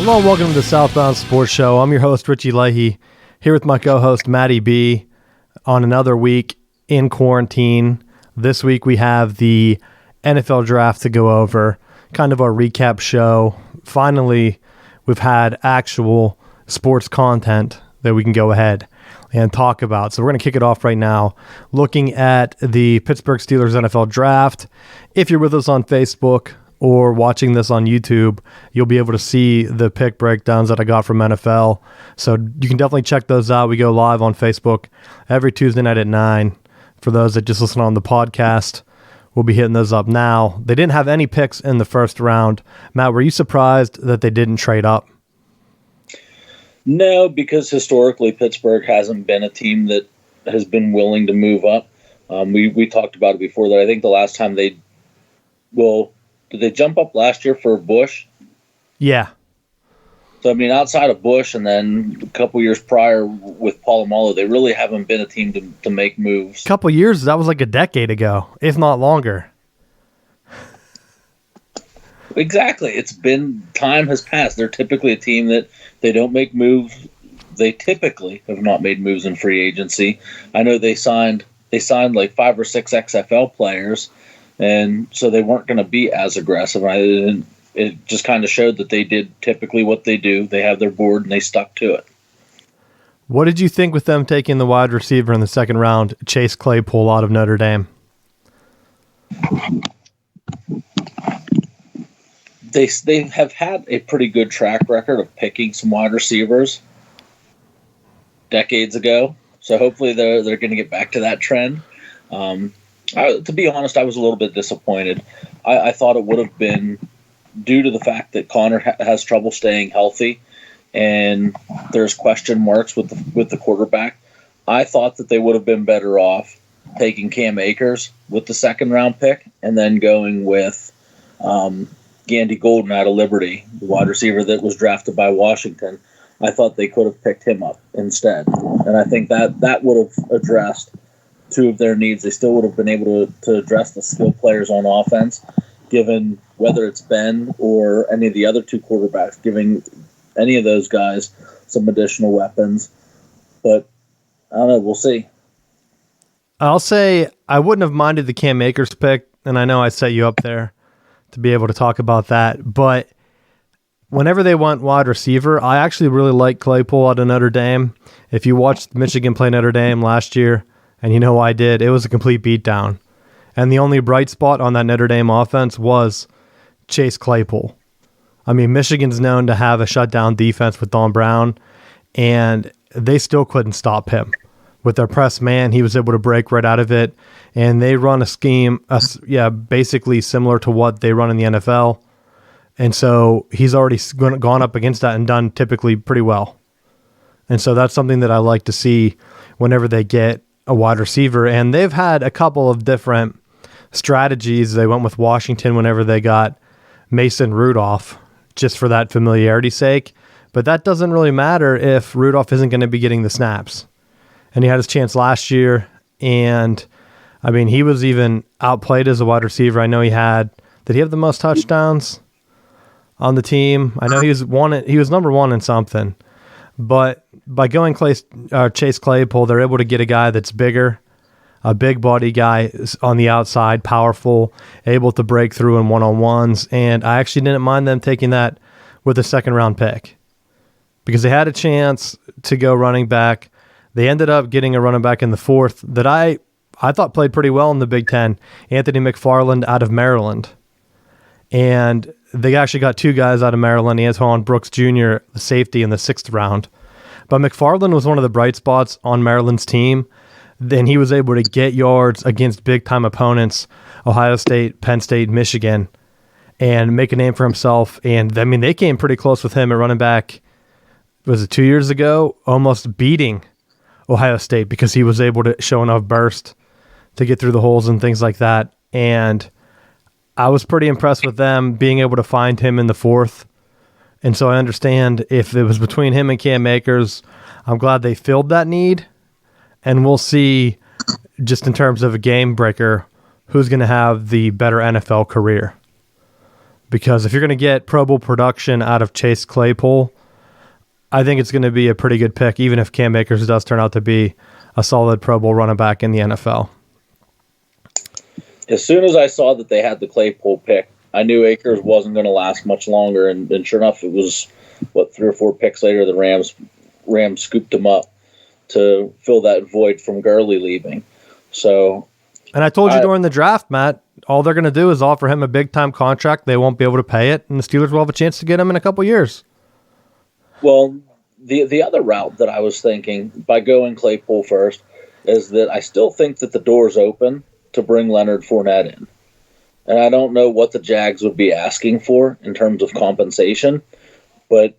Hello and welcome to the Southbound Sports Show. I'm your host, Richie Leahy, here with my co-host, Maddie B, on another week in quarantine. This week we have the NFL Draft to go over, kind of our recap show. Finally, we've had actual sports content that we can go ahead and talk about. So we're going to kick it off right now, looking at the Pittsburgh Steelers NFL Draft. If you're with us on Facebook or watching this on YouTube, you'll be able to see the pick breakdowns that I got from NFL. So you can definitely check those out. We go live on Facebook every Tuesday night at 9. For those that just listen on the podcast, we'll be hitting those up now. They didn't have any picks in the first round. Matt, were you surprised that they didn't trade up? No, because historically Pittsburgh hasn't been a team that has been willing to move up. We talked about it before that I think the last time did they jump up last year for Bush? Yeah. So, I mean, outside of Bush and then a couple years prior with Polamalu, they really haven't been a team to make moves. A couple years, that was like a decade ago, if not longer. Exactly. Time has passed. They're typically a team that they don't make moves. They typically have not made moves in free agency. I know they signed like 5 or 6 XFL players, and so they weren't going to be as aggressive. It just kind of showed that they did typically what they do. They have their board, and they stuck to it. What did you think with them taking the wide receiver in the second round, Chase Claypool out of Notre Dame? They have had a pretty good track record of picking some wide receivers decades ago, so hopefully they're going to get back to that trend. To be honest, I was a little bit disappointed. I thought it would have been due to the fact that Connor has trouble staying healthy and there's question marks with the quarterback. I thought that they would have been better off taking Cam Akers with the second round pick and then going with Gandy Golden out of Liberty, the wide receiver that was drafted by Washington. I thought they could have picked him up instead. And I think that would have addressed two of their needs. They still would have been able to address the skill players on offense, given whether it's Ben or any of the other two quarterbacks, giving any of those guys some additional weapons. But I don't know. We'll see. I'll say I wouldn't have minded the Cam Akers pick, and I know I set you up there to be able to talk about that. But whenever they went wide receiver, I actually really like Claypool out of Notre Dame. If you watched Michigan play Notre Dame last year, and you know I did, it was a complete beatdown. And the only bright spot on that Notre Dame offense was Chase Claypool. I mean, Michigan's known to have a shutdown defense with Don Brown, and they still couldn't stop him. With their press man, he was able to break right out of it, and they run a scheme, basically similar to what they run in the NFL. And so he's already gone up against that and done typically pretty well. And so that's something that I like to see whenever they get a wide receiver. And they've had a couple of different strategies. They went with Washington whenever they got Mason Rudolph, just for that familiarity's sake. But that doesn't really matter if Rudolph isn't going to be getting the snaps. And he had his chance last year, and I mean, he was even outplayed as a wide receiver. I know did he have the most touchdowns on the team? I know he was number one in something. But by going Chase Claypool, they're able to get a guy that's bigger, a big body guy on the outside, powerful, able to break through in one-on-ones. And I actually didn't mind them taking that with a second-round pick because they had a chance to go running back. They ended up getting a running back in the fourth that I thought played pretty well in the Big Ten, Anthony McFarland out of Maryland. And they actually got 2 guys out of Maryland, Antoine Brooks Jr., the safety, in the 6th round. But McFarland was one of the bright spots on Maryland's team. Then he was able to get yards against big-time opponents, Ohio State, Penn State, Michigan, and make a name for himself. And, I mean, they came pretty close with him at running back, was it 2 years ago, almost beating Ohio State because he was able to show enough burst to get through the holes and things like that. And I was pretty impressed with them being able to find him in the 4th. And so I understand if it was between him and Cam Akers, I'm glad they filled that need. And we'll see, just in terms of a game breaker, who's going to have the better NFL career. because if you're going to get Pro Bowl production out of Chase Claypool, I think it's going to be a pretty good pick, even if Cam Akers does turn out to be a solid Pro Bowl running back in the NFL. As soon as I saw that they had the Claypool pick, I knew Akers wasn't going to last much longer, and sure enough, it was, 3 or 4 picks later, the Rams scooped him up to fill that void from Gurley leaving. So, and I told you during the draft, Matt, all they're going to do is offer him a big-time contract. They won't be able to pay it, and the Steelers will have a chance to get him in a couple years. Well, the other route that I was thinking, by going Claypool first, is that I still think that the door's open to bring Leonard Fournette in. And I don't know what the Jags would be asking for in terms of compensation, but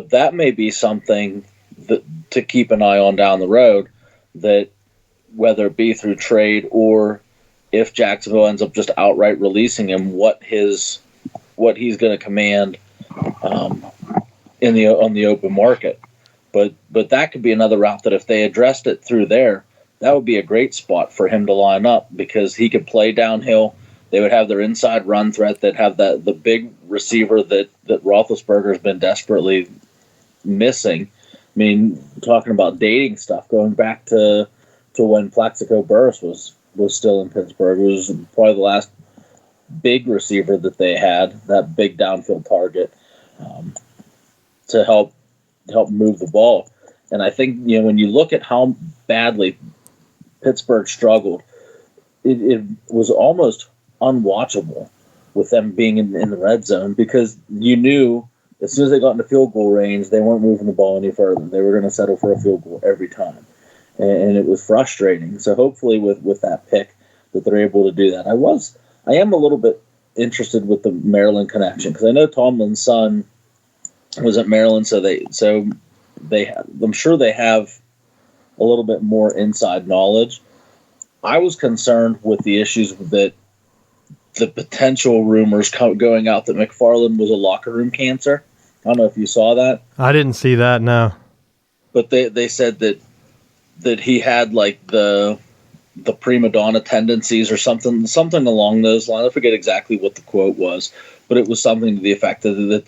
that may be something that, to keep an eye on down the road, that whether it be through trade or if Jacksonville ends up just outright releasing him, what he's going to command on the open market. But that could be another route that if they addressed it through there, that would be a great spot for him to line up, because he could play downhill. They would have their inside run threat. They'd have the big receiver that Roethlisberger's been desperately missing. I mean, talking about dating stuff, going back to when Plaxico Burress was still in Pittsburgh. It was probably the last big receiver that they had, that big downfield target, to help move the ball. And I think, when you look at how badly Pittsburgh struggled, it was almost unwatchable with them being in the red zone, because you knew as soon as they got into field goal range, they weren't moving the ball any further. They were going to settle for a field goal every time. And it was frustrating. So hopefully with that pick that they're able to do that. I am a little bit interested with the Maryland connection, because I know Tomlin's son was at Maryland, so I'm sure they have a little bit more inside knowledge. I was concerned with the issues that the potential rumors going out that McFarland was a locker room cancer. I don't know if you saw that. I didn't see that, no. But they said that he had like the prima donna tendencies or something along those lines. I forget exactly what the quote was, but it was something to the effect that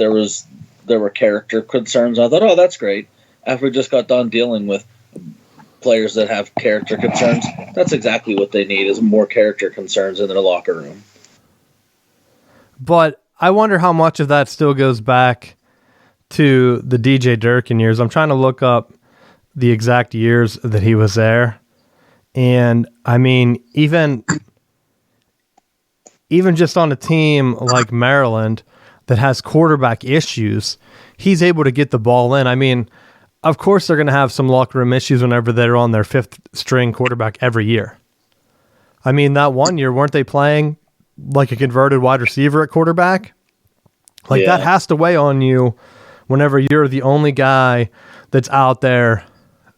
there were character concerns. I thought, oh, that's great. After we just got done dealing with players that have character concerns, that's exactly what they need, is more character concerns in their locker room. But I wonder how much of that still goes back to the DJ Durkin years. I'm trying to look up the exact years that he was there. And I mean, even just on a team like Maryland that has quarterback issues, he's able to get the ball in. I mean, of course they're going to have some locker room issues whenever they're on their 5th string quarterback every year. I mean, that one year, weren't they playing like a converted wide receiver at quarterback? Like, that has to weigh on you whenever you're the only guy that's out there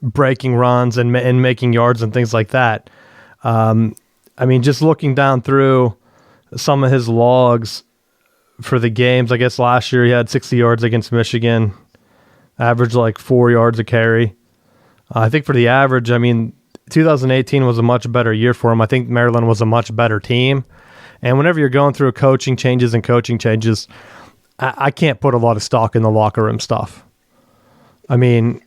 breaking runs and making yards and things like that. I mean, just looking down through some of his logs for the games, I guess last year he had 60 yards against Michigan, averaged like 4 yards a carry. I think for the average, I mean, 2018 was a much better year for him. I think Maryland was a much better team. And whenever you're going through coaching changes, I can't put a lot of stock in the locker room stuff. I mean,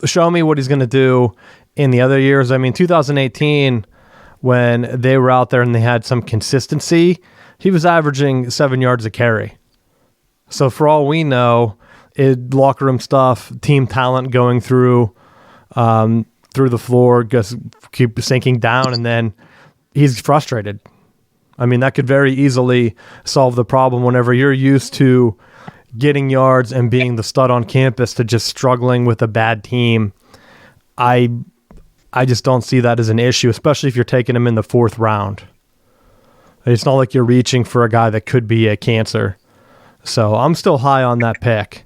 show me what he's going to do in the other years. I mean, 2018, when they were out there and they had some consistency, he was averaging 7 yards a carry. So for all we know, locker room stuff, team talent going through the floor, just keep sinking down, and then he's frustrated. I mean, that could very easily solve the problem whenever you're used to getting yards and being the stud on campus to just struggling with a bad team. I just don't see that as an issue, especially if you're taking him in the 4th round. It's not like you're reaching for a guy that could be a cancer. So I'm still high on that pick,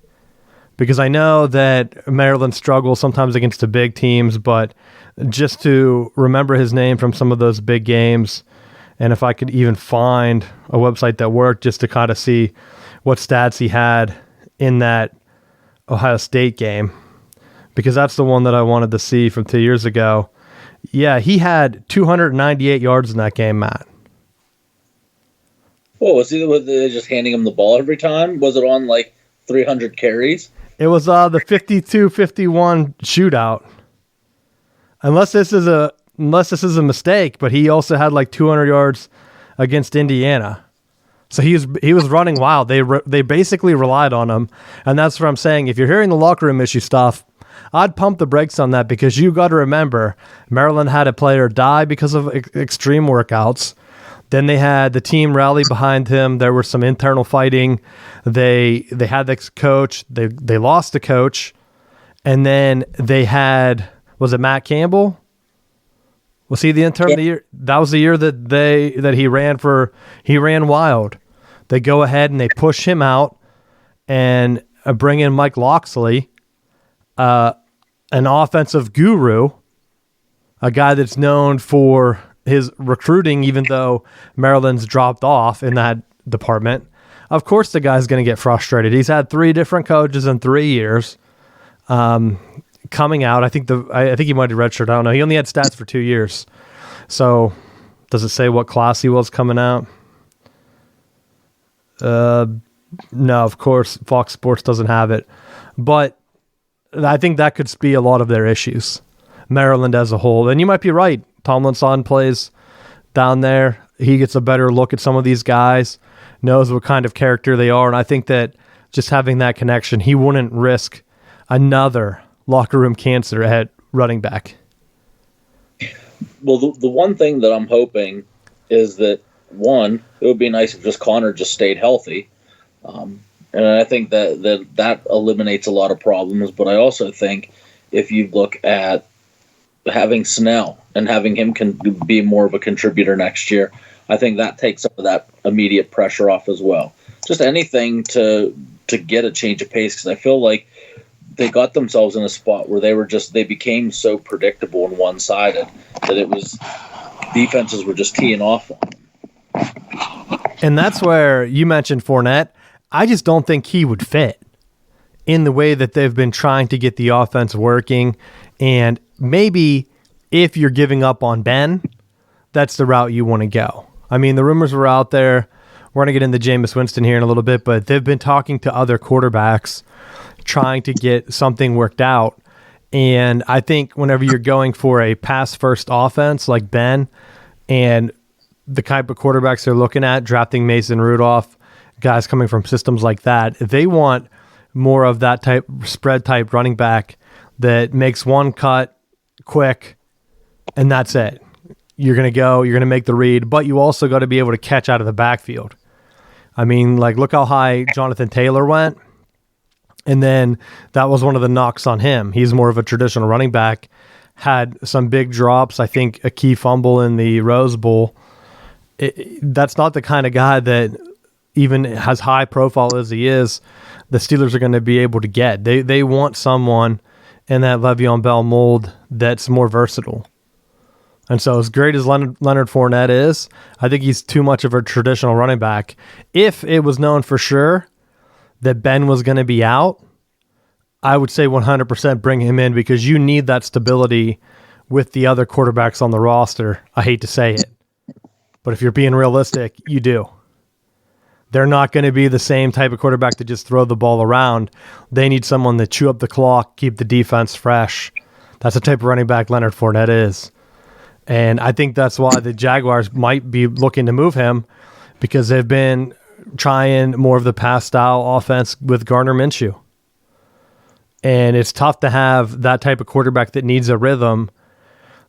because I know that Maryland struggles sometimes against the big teams, but just to remember his name from some of those big games, and if I could even find a website that worked just to kind of see what stats he had in that Ohio State game, because that's the one that I wanted to see from 2 years ago. Yeah, he had 298 yards in that game, Matt. What was he? Was they just handing him the ball every time? Was it on like 300 carries? It was the 52-51 shootout. Unless this is a mistake, but he also had like 200 yards against Indiana. So he was running wild. They basically relied on him, and that's what I'm saying. If you're hearing the locker room issue stuff, I'd pump the brakes on that, because you got to remember Maryland had a player die because of extreme workouts. Then they had the team rally behind him. There was some internal fighting. They had the coach. They lost the coach, and then they had, was it Matt Campbell? Was he the intern of the year? That was the year that he ran wild. They go ahead and they push him out and bring in Mike Loxley, an offensive guru, a guy that's known for his recruiting, even though Maryland's dropped off in that department. Of course the guy's going to get frustrated. He's had 3 different coaches in 3 years. Coming out, I think he might have redshirted. I don't know. He only had stats for 2 years. So does it say what class he was coming out? No, of course Fox Sports doesn't have it. But I think that could be a lot of their issues. Maryland as a whole. And you might be right. Tomlinson plays down there. He gets a better look at some of these guys, knows what kind of character they are. And I think that just having that connection, he wouldn't risk another locker room cancer at running back. Well, the one thing that I'm hoping is that, one, it would be nice if just Connor just stayed healthy. And I think that eliminates a lot of problems. But I also think if you look at having Snell and having him can be more of a contributor next year, I think that takes some of that immediate pressure off as well. Just anything to get a change of pace, because I feel like they got themselves in a spot where they became so predictable and one-sided that it was defenses were just teeing off on them. And that's where you mentioned Fournette. I just don't think he would fit in the way that they've been trying to get the offense working. And maybe if you're giving up on Ben, that's the route you want to go. I mean, the rumors were out there. We're going to get into Jameis Winston here in a little bit, but they've been talking to other quarterbacks trying to get something worked out. And I think whenever you're going for a pass-first offense like Ben and the type of quarterbacks they're looking at, drafting Mason Rudolph, guys coming from systems like that, they want more of that type spread-type running back that makes one cut quick, and that's it. You're going to make the read, but you also got to be able to catch out of the backfield. I mean, like, look how high Jonathan Taylor went. And then that was one of the knocks on him. He's more of a traditional running back, had some big drops. I think a key fumble in the Rose Bowl. That's not the kind of guy that, even as high profile as he is, the Steelers are going to be able to get. They want someone in that Le'Veon Bell mold that's more versatile. And so as great as Leonard Fournette is, I think he's too much of a traditional running back. If it was known for sure that Ben was going to be out, I would say 100% bring him in, because you need that stability with the other quarterbacks on the roster. I hate to say it, but if you're being realistic, you do. They're not going to be the same type of quarterback to just throw the ball around. They need someone to chew up the clock, keep the defense fresh. That's the type of running back Leonard Fournette is. And I think that's why the Jaguars might be looking to move him, because they've been trying more of the pass style offense with Gardner Minshew. And it's tough to have that type of quarterback that needs a rhythm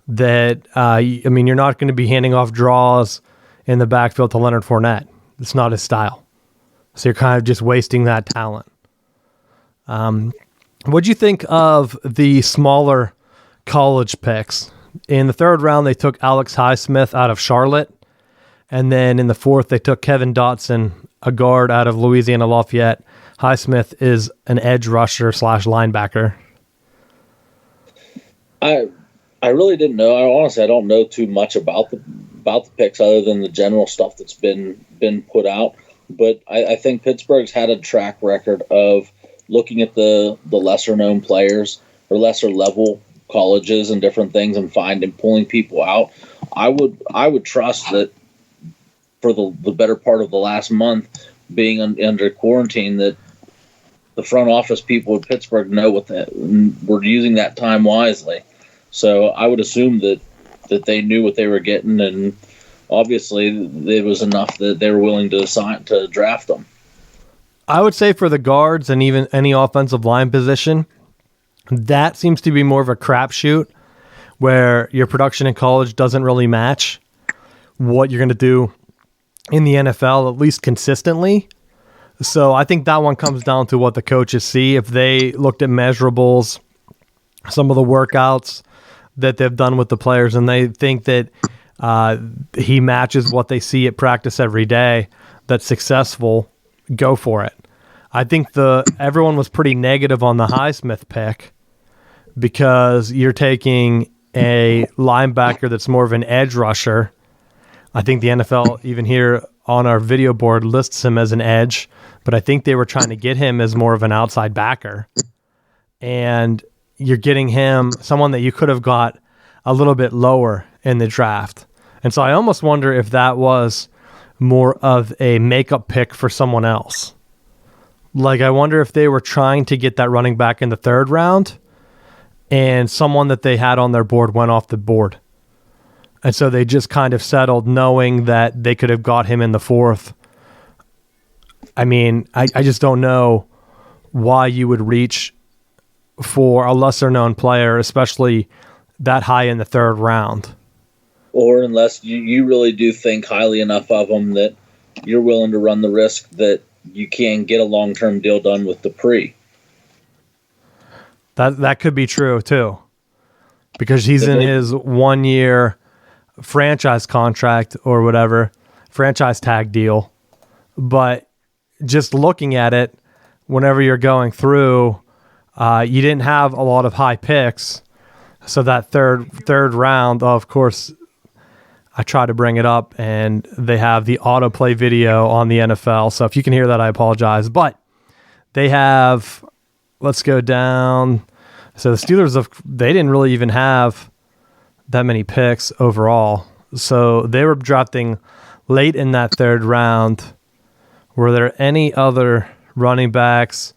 that, you're not going to be handing off draws in the backfield to Leonard Fournette. It's not his style. So you're kind of just wasting that talent. What'd you think of the smaller college picks? In the third round, they took Alex Highsmith out of Charlotte. And then in the fourth, they took Kevin Dotson, a guard out of Louisiana Lafayette. Highsmith is an edge rusher / linebacker. I really didn't know. Honestly, I don't know too much about the picks other than the general stuff that's been put out. But I think Pittsburgh's had a track record of looking at the lesser known players or lesser level colleges and different things and pulling people out. I would trust that for the better part of the last month being under quarantine, that the front office people in Pittsburgh know what that, we're using that time wisely. So I would assume that they knew what they were getting, and obviously it was enough that they were willing to draft them. I would say for the guards and even any offensive line position, that seems to be more of a crapshoot where your production in college doesn't really match what you're going to do in the NFL, at least consistently. So I think that one comes down to what the coaches see. If they looked at measurables, some of the workouts that they've done with the players, and they think that he matches what they see at practice every day, that's successful, go for it. I think everyone was pretty negative on the Highsmith pick because you're taking a linebacker that's more of an edge rusher. I think the NFL, even here on our video board, lists him as an edge, but I think they were trying to get him as more of an outside backer. And you're getting him, someone that you could have got a little bit lower in the draft. And so I almost wonder if that was more of a makeup pick for someone else. Like, I wonder if they were trying to get that running back in the third round and someone that they had on their board went off the board. And so they just kind of settled knowing that they could have got him in the fourth. I mean, I just don't know why you would reach for a lesser known player, especially that high in the third round. Or unless you really do think highly enough of them that you're willing to run the risk that you can get a long-term deal done with Dupree. That could be true too, because he's in his 1 year franchise contract or whatever, franchise tag deal. But just looking at it, whenever you're going through, you didn't have a lot of high picks. So that third round, of course, I try to bring it up, and they have the autoplay video on the NFL. So if you can hear that, I apologize. But they have, let's go down. So the Steelers, they didn't really even have that many picks overall. So they were drafting late in that third round. Were there any other running backs?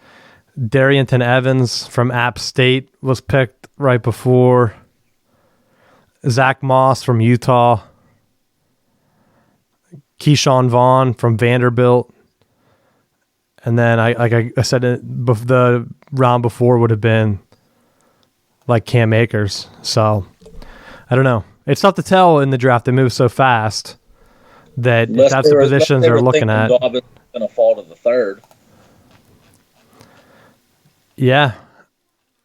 Darrynton Evans from App State was picked right before. Zach Moss from Utah. Keyshawn Vaughn from Vanderbilt. And then, I said, the round before would have been like Cam Akers. So, I don't know. It's tough to tell in the draft. They move so fast that if that's the positions they're looking at. Dobbins is going to fall to the third. Yeah.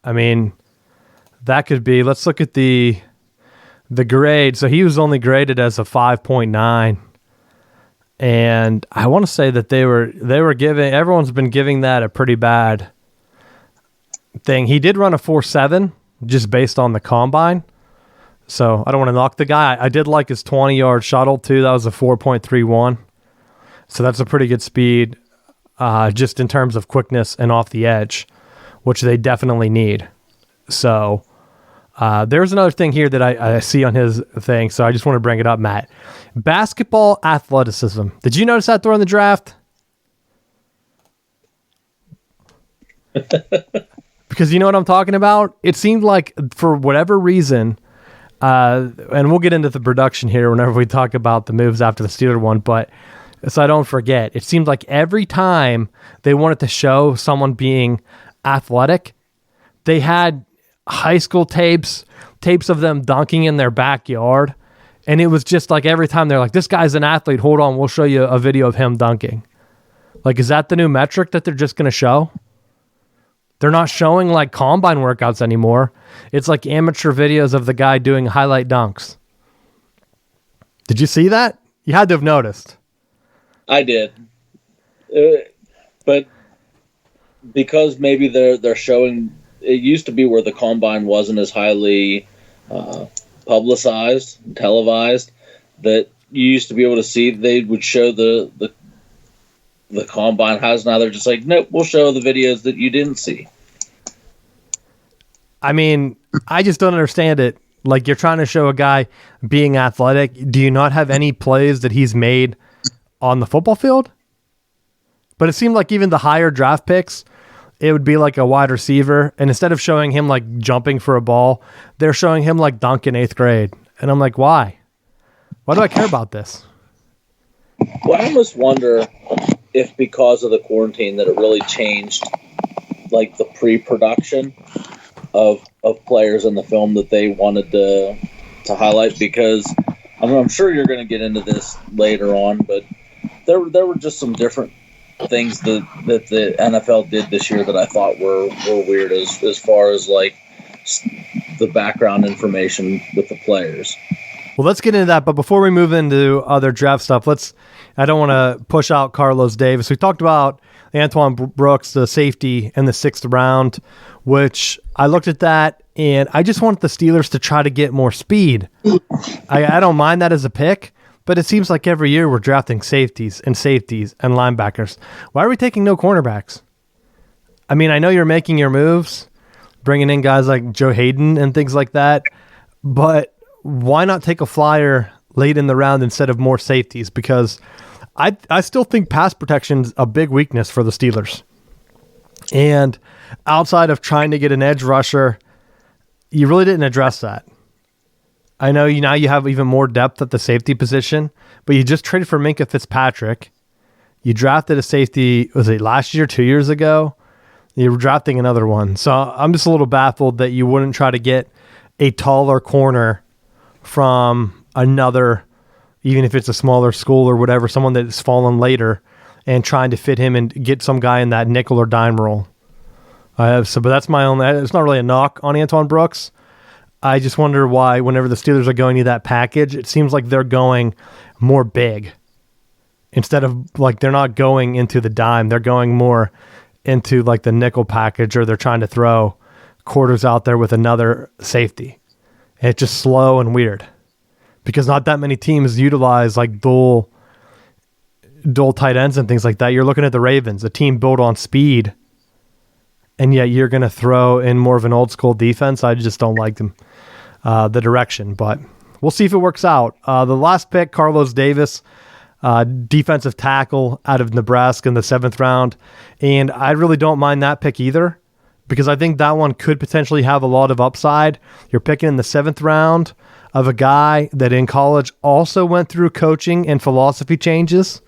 I mean, that could be. Let's look at the grade. So he was only graded as a 5.9. And I want to say that they were giving, everyone's been giving that a pretty bad thing. He did run a 4.7 just based on the combine. So I don't want to knock the guy. I did like his 20-yard shuttle too. That was a 4.31. So that's a pretty good speed just in terms of quickness and off the edge, which they definitely need. So there's another thing here that I see on his thing, so I just want to bring it up, Matt. Basketball athleticism. Did you notice that during the draft? Because you know what I'm talking about? It seemed like, for whatever reason, and we'll get into the production here whenever we talk about the moves after the Steeler one, but so I don't forget, it seemed like every time they wanted to show someone being athletic, they had high school tapes of them dunking in their backyard. And it was just like every time they're like, this guy's an athlete. Hold on, we'll show you a video of him dunking. Like, is that the new metric that they're just going to show? They're not showing like combine workouts anymore. It's like amateur videos of the guy doing highlight dunks. Did you see that? You had to have noticed. I did. But because maybe they're showing, it used to be where the combine wasn't as highly publicized, televised, that you used to be able to see. They would show the combine has. Now they're just like, nope, we'll show the videos that you didn't see. I mean, I just don't understand it. Like, you're trying to show a guy being athletic. Do you not have any plays that he's made on the football field. But it seemed like even the higher draft picks, it would be like a wide receiver. And instead of showing him like jumping for a ball, they're showing him like dunk in 8th grade. And I'm like, why? Why do I care about this? Well, I almost wonder if because of the quarantine that it really changed like the pre-production of players in the film that they wanted to highlight, because I'm sure you're going to get into this later on, but there were just some different things that the NFL did this year that I thought were weird as far as like the background information with the players. Well, let's get into that. But before we move into other draft stuff, I don't want to push out Carlos Davis. We talked about Antoine Brooks, the safety in the 6th round, which I looked at that and I just want the Steelers to try to get more speed. I don't mind that as a pick, but it seems like every year we're drafting safeties and linebackers. Why are we taking no cornerbacks? I mean, I know you're making your moves, bringing in guys like Joe Hayden and things like that, but why not take a flyer late in the round instead of more safeties? Because I still think pass protection's a big weakness for the Steelers. And outside of trying to get an edge rusher, you really didn't address that. I know now you have even more depth at the safety position, but you just traded for Minkah Fitzpatrick. You drafted a safety, was it last year, 2 years ago? You were drafting another one. So I'm just a little baffled that you wouldn't try to get a taller corner from another, even if it's a smaller school or whatever, someone that's fallen later, and trying to fit him and get some guy in that nickel or dime role. But that's my own. It's not really a knock on Antoine Brooks. I just wonder why whenever the Steelers are going to that package, it seems like they're going more big. Instead of like they're not going into the dime, they're going more into like the nickel package, or they're trying to throw quarters out there with another safety. And it's just slow and weird because not that many teams utilize like dual tight ends and things like that. You're looking at the Ravens, a team built on speed, and yet you're going to throw in more of an old school defense. I just don't like them, the direction, but we'll see if it works out. The last pick, Carlos Davis, defensive tackle out of Nebraska in the 7th round. And I really don't mind that pick either, because I think that one could potentially have a lot of upside. You're picking in the 7th round of a guy that in college also went through coaching and philosophy changes.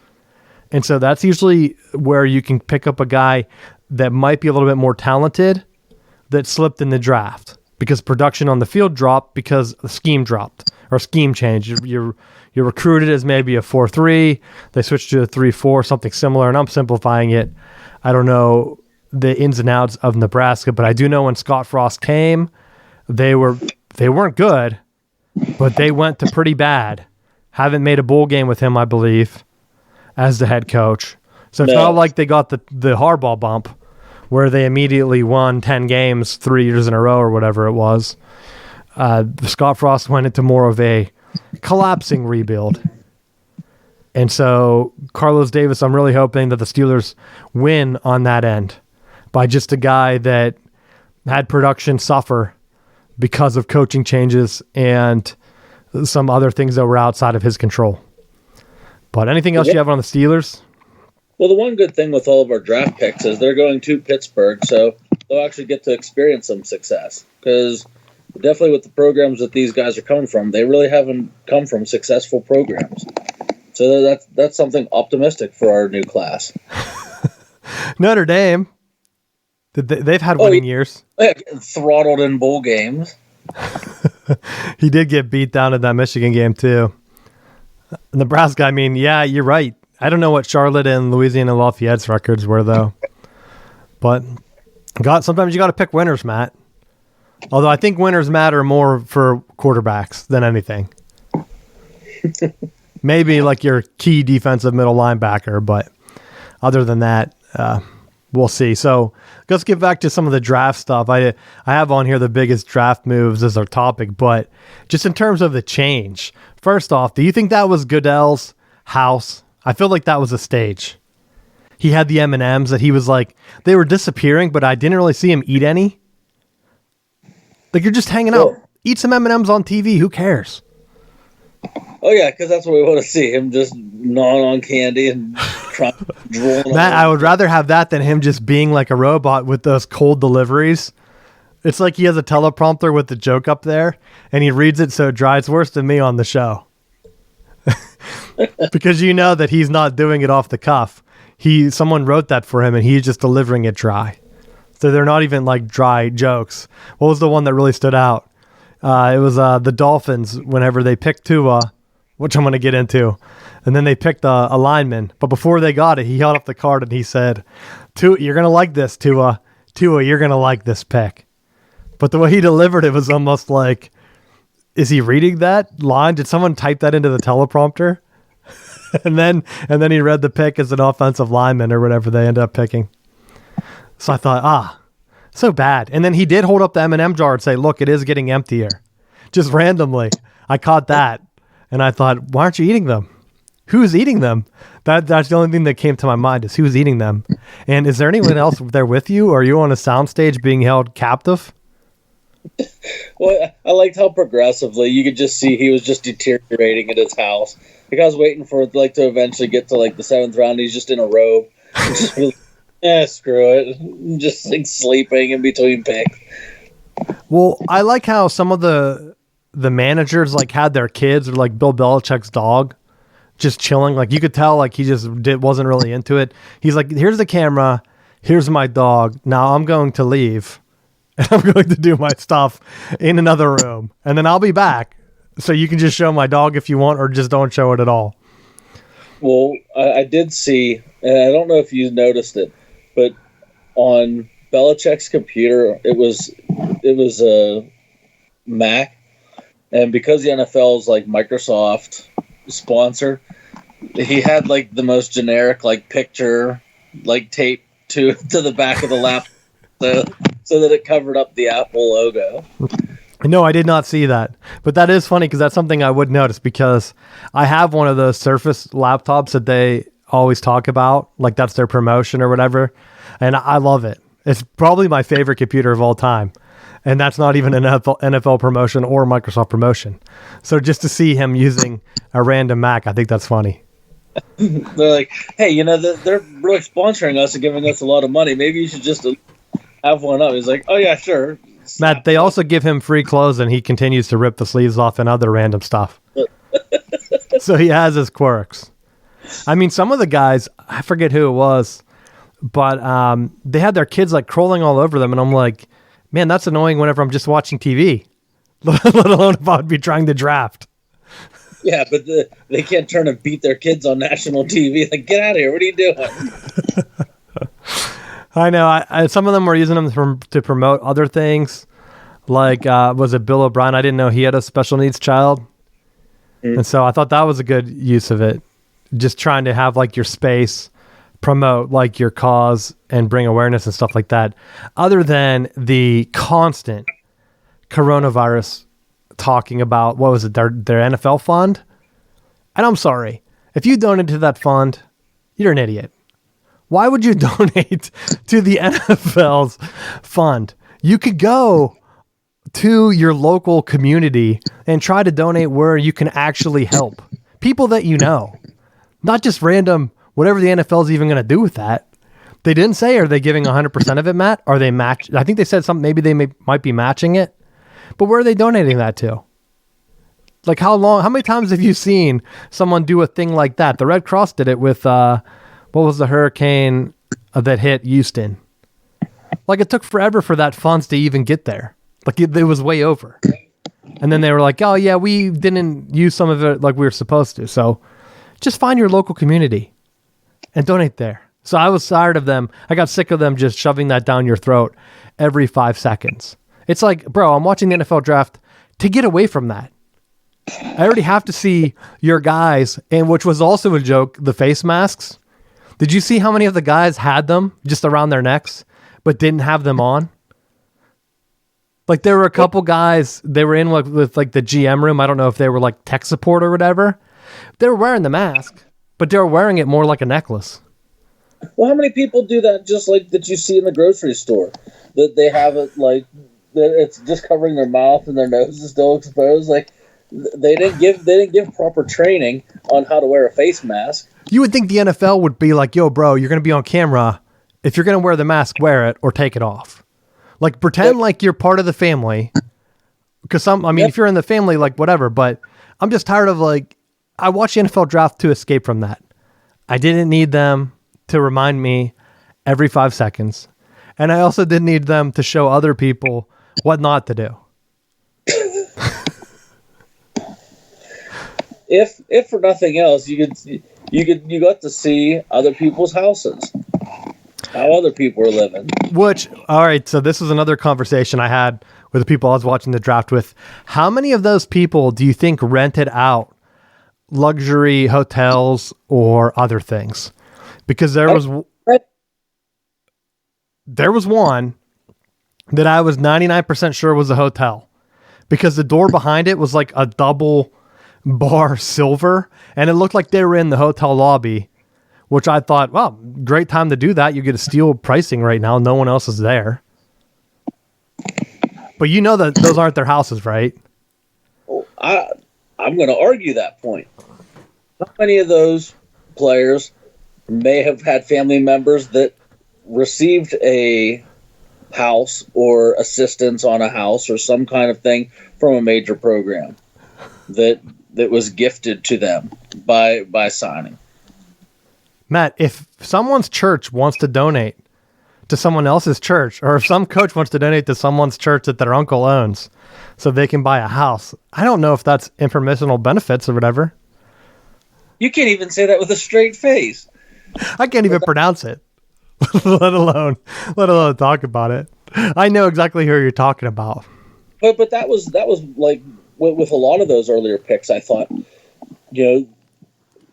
And so that's usually where you can pick up a guy that might be a little bit more talented that slipped in the draft because production on the field dropped because the scheme dropped or scheme changed. You're recruited as maybe a 4-3. They switched to a 3-4, something similar. And I'm simplifying it. I don't know the ins and outs of Nebraska, but I do know when Scott Frost came, they weren't good, but they went to pretty bad. Haven't made a bowl game with him, I believe, as the head coach. So it's not like they got the Harbaugh bump where they immediately won 10 games 3 years in a row or whatever it was. Scott Frost went into more of a collapsing rebuild. And so Carlos Davis, I'm really hoping that the Steelers win on that end by just a guy that had production suffer because of coaching changes and some other things that were outside of his control. But anything else you have on the Steelers? Well, the one good thing with all of our draft picks is they're going to Pittsburgh, so they'll actually get to experience some success. Because definitely with the programs that these guys are coming from, they really haven't come from successful programs. So that's something optimistic for our new class. Notre Dame, they've had winning years. Throttled in bowl games. He did get beat down in that Michigan game, too. Nebraska, I mean, yeah, you're right. I don't know what Charlotte and Louisiana Lafayette's records were, though. But sometimes you got to pick winners, Matt. Although I think winners matter more for quarterbacks than anything. Maybe like your key defensive middle linebacker, but other than that, we'll see. So let's get back to some of the draft stuff. I have on here the biggest draft moves as our topic, but just in terms of the change, first off, do you think that was Goodell's house? I feel like that was a stage. He had the M&Ms that he was like, they were disappearing, but I didn't really see him eat any. Like, you're just hanging out. Eat some M&Ms on TV. Who cares? Oh yeah, because that's what we want to see, him just gnawing on candy and drooling. Matt, I would rather have that than him just being like a robot with those cold deliveries. It's like he has a teleprompter with the joke up there, and he reads it so it dry. It's worse than me on the show. Because you know that he's not doing it off the cuff. Someone wrote that for him, and he's just delivering it dry. So they're not even like dry jokes. What was the one that really stood out? It was the Dolphins whenever they picked Tua, which I'm going to get into. And then they picked a lineman. But before they got it, he held up the card and he said, Tua, you're going to like this, Tua. Tua, you're going to like this pick. But the way he delivered it was almost like, is he reading that line? Did someone type that into the teleprompter? and then he read the pick as an offensive lineman or whatever they ended up picking. So I thought, so bad. And then he did hold up the M&M jar and say, look, it is getting emptier. Just randomly. I caught that. And I thought, why aren't you eating them? Who's eating them? That's the only thing that came to my mind is who's eating them. And is there anyone else there with you? Or are you on a soundstage being held captive? Well, I liked how progressively you could just see he was just deteriorating in his house. Like I was waiting for it to eventually get to like the 7th round. He's just in a robe. Just screw it. Just like sleeping in between picks. Well, I like how some of the managers like had their kids or like Bill Belichick's dog just chilling. Like you could tell like he just wasn't really into it. He's like, here's the camera. Here's my dog. Now I'm going to leave. And I'm going to do my stuff in another room. And then I'll be back. So you can just show my dog if you want or just don't show it at all. Well, I did see, and I don't know if you noticed it, but on Belichick's computer, it was a Mac. And because the NFL is like Microsoft sponsor, he had like the most generic like picture like tape to the back of the laptop. So that it covered up the Apple logo. No, I did not see that. But that is funny because that's something I would notice because I have one of those Surface laptops that they always talk about. Like that's their promotion or whatever. And I love it. It's probably my favorite computer of all time. And that's not even an NFL promotion or Microsoft promotion. So just to see him using a random Mac, I think that's funny. They're like, hey, they're really sponsoring us and giving us a lot of money. Maybe you should just have one up. He's like, oh yeah, sure. Matt, they also give him free clothes and he continues to rip the sleeves off and other random stuff. So he has his quirks. I mean, some of the guys, I forget who it was, but they had their kids like crawling all over them. And I'm like, man, that's annoying whenever I'm just watching TV, let alone if I would be trying to draft. Yeah, but they can't turn and beat their kids on national TV. Like, get out of here. What are you doing? I know. Some of them were using them to promote other things. Like, was it Bill O'Brien? I didn't know he had a special needs child. And so I thought that was a good use of it. Just trying to have like your space, promote like your cause and bring awareness and stuff like that. Other than the constant coronavirus talking about, what was it, their NFL fund? And I'm sorry. If you donate to that fund, you're an idiot. Why would you donate to the NFL's fund? You could go to your local community and try to donate where you can actually help people that you know, not just random, whatever the NFL is even going to do with that. They didn't say, are they giving 100% of it, Matt? Are they match? I think they said something, maybe they might be matching it, but where are they donating that to? Like how many times have you seen someone do a thing like that? The Red Cross did it with, what was the hurricane that hit Houston? Like it took forever for that funds to even get there. Like it was way over. And then they were like, oh yeah, we didn't use some of it like we were supposed to. So just find your local community and donate there. So I was tired of them. I got sick of them just shoving that down your throat every 5 seconds. It's like, bro, I'm watching the NFL draft to get away from that. I already have to see your guys, and which was also a joke, the face masks. Did you see how many of the guys had them just around their necks, but didn't have them on? Like there were a couple guys, they were in with like the GM room. I don't know if they were like tech support or whatever. They were wearing the mask, but they were wearing it more like a necklace. Well, how many people do that just like that you see in the grocery store? That they have it like, that it's just covering their mouth and their nose is still exposed? Like, They didn't give proper training on how to wear a face mask. You would think the NFL would be like, yo, bro, you're going to be on camera. If you're going to wear the mask, wear it or take it off. Like, pretend like you're part of the family. Because if you're in the family, like, whatever. But I'm just tired of, like, I watch the NFL draft to escape from that. I didn't need them to remind me every 5 seconds. And I also didn't need them to show other people what not to do. If for nothing else, you got to see other people's houses, how other people are living. All right, so this is another conversation I had with the people I was watching the draft with. How many of those people do you think rented out luxury hotels or other things? Because there was one that I was 99% sure was a hotel, because the door behind it was like a double bar silver, and it looked like they were in the hotel lobby, which I thought, well, great time to do that. You get a steal pricing right now. No one else is there. But you know that those aren't their houses, right? I'm going to argue that point. How many of those players may have had family members that received a house or assistance on a house or some kind of thing from a major program that was gifted to them by signing? Matt, if someone's church wants to donate to someone else's church, or if some coach wants to donate to someone's church that their uncle owns so they can buy a house, I don't know if that's impermissible benefits or whatever. You can't even say that with a straight face. I can't even pronounce it, let alone talk about it. I know exactly who you're talking about. But that was like with a lot of those earlier picks. I thought,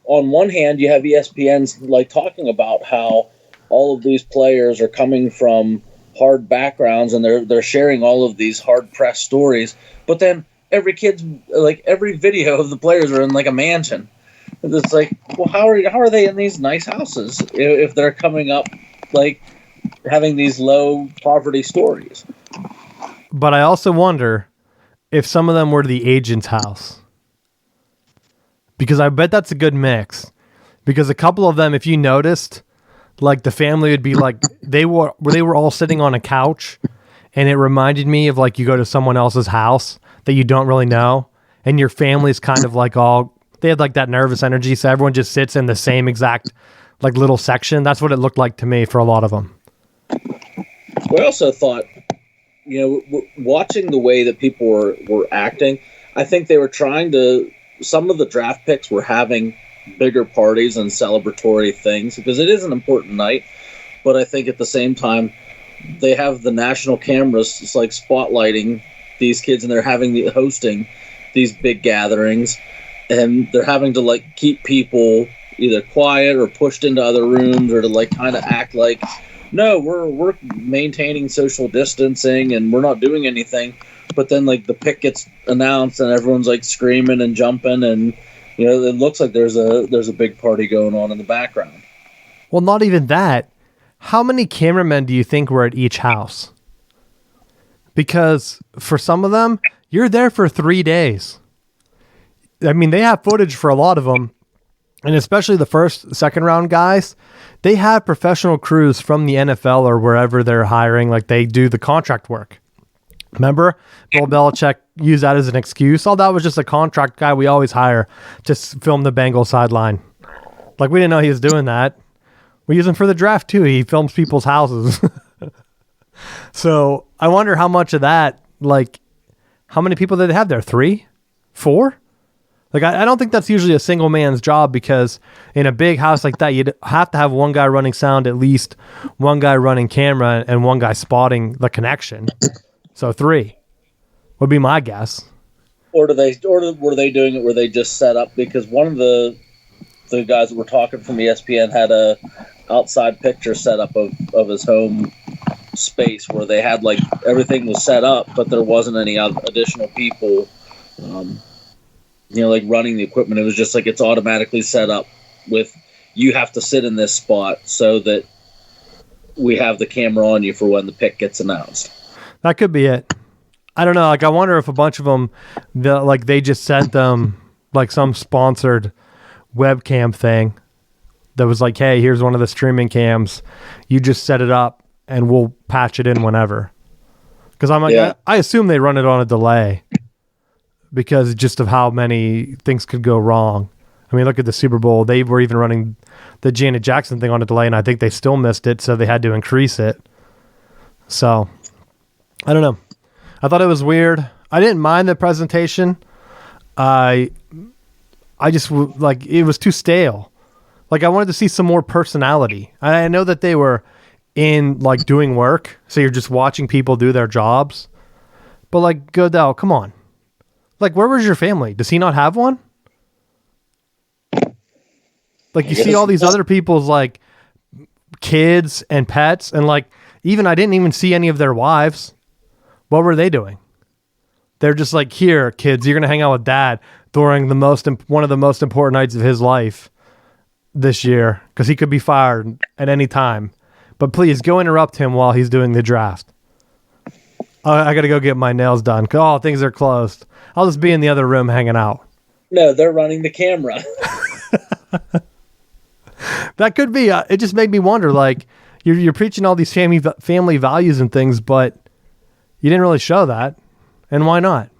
on one hand, you have ESPN's like talking about how all of these players are coming from hard backgrounds and they're sharing all of these hard pressed stories. But then every video of the players are in like a mansion. It's like, well, how are they in these nice houses if they're coming up like having these low poverty stories? But I also wonder if some of them were to the agent's house, because I bet that's a good mix. Because a couple of them, if you noticed, like the family would be like, they were all sitting on a couch, and it reminded me of like you go to someone else's house that you don't really know, and your family's kind of like they had like that nervous energy, so everyone just sits in the same exact like little section. That's what it looked like to me for a lot of them. I also thought, watching the way that people were acting, I think they were trying to. Some of the draft picks were having bigger parties and celebratory things because it is an important night. But I think at the same time, they have the national cameras. It's like spotlighting these kids, and they're hosting these big gatherings, and they're having to like keep people either quiet or pushed into other rooms, or to like kind of act like, no, we're maintaining social distancing and we're not doing anything. But then like the pick gets announced and everyone's like screaming and jumping, and it looks like there's a big party going on in the background. Well, not even that. How many cameramen do you think were at each house? Because for some of them, you're there for 3 days. I mean, they have footage for a lot of them, and especially the first, second round guys. They have professional crews from the NFL or wherever they're hiring, like they do the contract work. Remember, Bill Belichick used that as an excuse. Oh, that was just a contract guy we always hire to film the Bengals sideline. Like, we didn't know he was doing that. We use him for the draft, too. He films people's houses. So, I wonder how much of that, like, how many people did they have there? 3? 4? Like, I don't think that's usually a single man's job, because in a big house like that, you'd have to have one guy running sound, at least one guy running camera, and one guy spotting the connection. So 3 would be my guess. Or were they doing it where they just set up? Because one of the guys that were talking from ESPN had a outside picture set up of his home space where they had like everything was set up, but there wasn't any additional people, like running the equipment. It was just like it's automatically set up with you have to sit in this spot so that we have the camera on you for when the pick gets announced. That could be it. I don't know. Like, I wonder if a bunch of them, they just sent them like some sponsored webcam thing that was like, hey, here's one of the streaming cams. You just set it up and we'll patch it in whenever. Because I'm like, I assume they run it on a delay because just of how many things could go wrong. I mean, look at the Super Bowl. They were even running the Janet Jackson thing on a delay, and I think they still missed it, so they had to increase it. So, I don't know. I thought it was weird. I didn't mind the presentation. I just, like, it was too stale. Like, I wanted to see some more personality. I know that they were in, like, doing work, so you're just watching people do their jobs. But, like, Goodell, come on. Like, where was your family? Does he not have one? Like, you see all these other people's, like, kids and pets, and, like, even I didn't even see any of their wives. What were they doing? They're just like, here, kids, you're going to hang out with dad during one of the most important nights of his life this year, because he could be fired at any time. But please, go interrupt him while he's doing the draft. I got to go get my nails done. Oh, things are closed. I'll just be in the other room hanging out. No, they're running the camera. That could be. It just made me wonder, like, you're preaching all these family values and things, but you didn't really show that. And why not?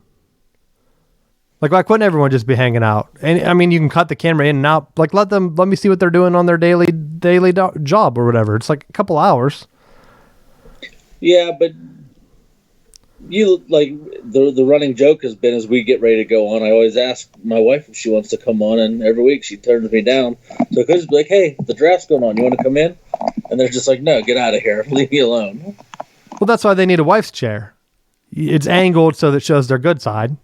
Like, why couldn't everyone just be hanging out? And I mean, you can cut the camera in and out. Like, let me see what they're doing on their daily job or whatever. It's like a couple hours. Yeah, but you like the running joke has been, as we get ready to go on, I always ask my wife if she wants to come on, and every week she turns me down. So I could just be like, hey, the draft's going on. You want to come in? And they're just like, no, get out of here. Leave me alone. Well, that's why they need a wife's chair. It's angled so that it shows their good side.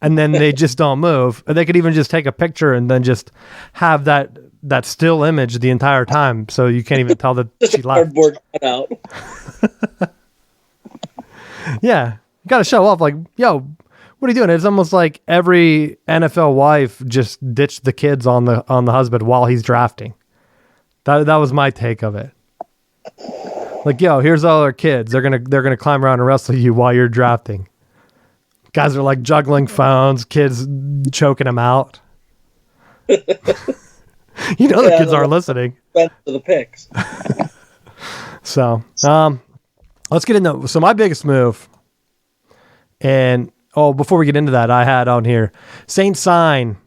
And then they just don't move. They could even just take a picture and then just have that still image the entire time, so you can't even tell that she left. Cardboard cutout. Yeah, you got to show off. Like, yo, what are you doing? It's almost like every NFL wife just ditched the kids on the husband while he's drafting. That was my take of it. Like, yo, here's all our kids. They're gonna climb around and wrestle you while you're drafting. Guys are like juggling phones, kids choking them out. You know the kids are listening. To the picks. So, let's get into. So my biggest move, and before we get into that, I had on here Saints sign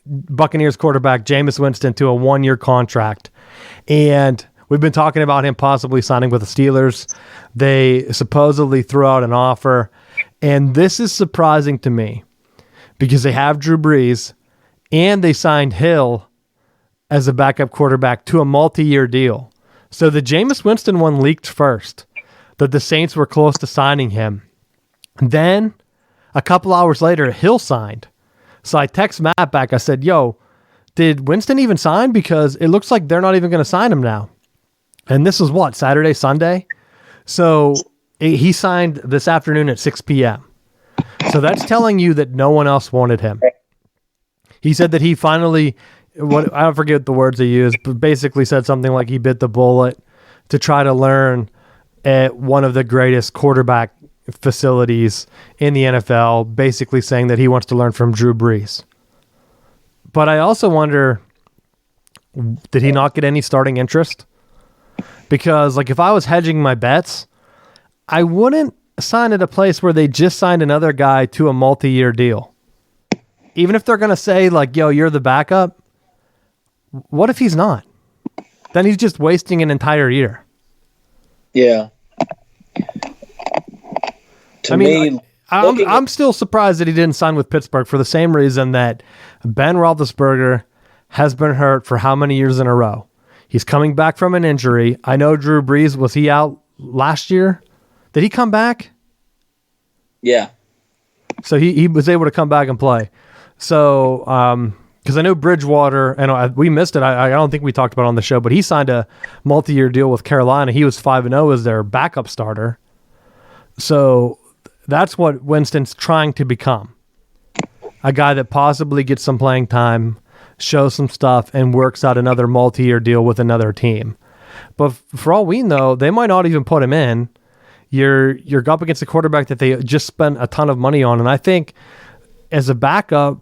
Buccaneers quarterback Jameis Winston to a 1-year contract, and we've been talking about him possibly signing with the Steelers. They supposedly threw out an offer. And this is surprising to me because they have Drew Brees and they signed Hill as a backup quarterback to a multi-year deal. So the Jameis Winston one leaked first, that the Saints were close to signing him. Then a couple hours later, Hill signed. So I text Matt back. I said, yo, did Winston even sign? Because it looks like they're not even going to sign him now. And this is what, Saturday, Sunday? So he signed this afternoon at 6 p.m. So that's telling you that no one else wanted him. He said that he finally, I don't forget the words he used, but basically said something like he bit the bullet to try to learn at one of the greatest quarterback facilities in the NFL, basically saying that he wants to learn from Drew Brees. But I also wonder, did he not get any starting interest? Because, like, if I was hedging my bets, I wouldn't sign at a place where they just signed another guy to a multi-year deal. Even if they're going to say, like, yo, you're the backup, what if he's not? Then he's just wasting an entire year. Yeah. I'm still surprised that he didn't sign with Pittsburgh for the same reason that Ben Roethlisberger has been hurt for how many years in a row. He's coming back from an injury. I know Drew Brees, was he out last year? Did he come back? Yeah. So he was able to come back and play. So, because I know Bridgewater, and we missed it. I don't think we talked about it on the show, but he signed a multi-year deal with Carolina. He was 5-0 as their backup starter. So that's what Winston's trying to become. A guy that possibly gets some playing time, shows some stuff, and works out another multi-year deal with another team. But for all we know, they might not even put him in. you're up against a quarterback that they just spent a ton of money on. And I think as a backup,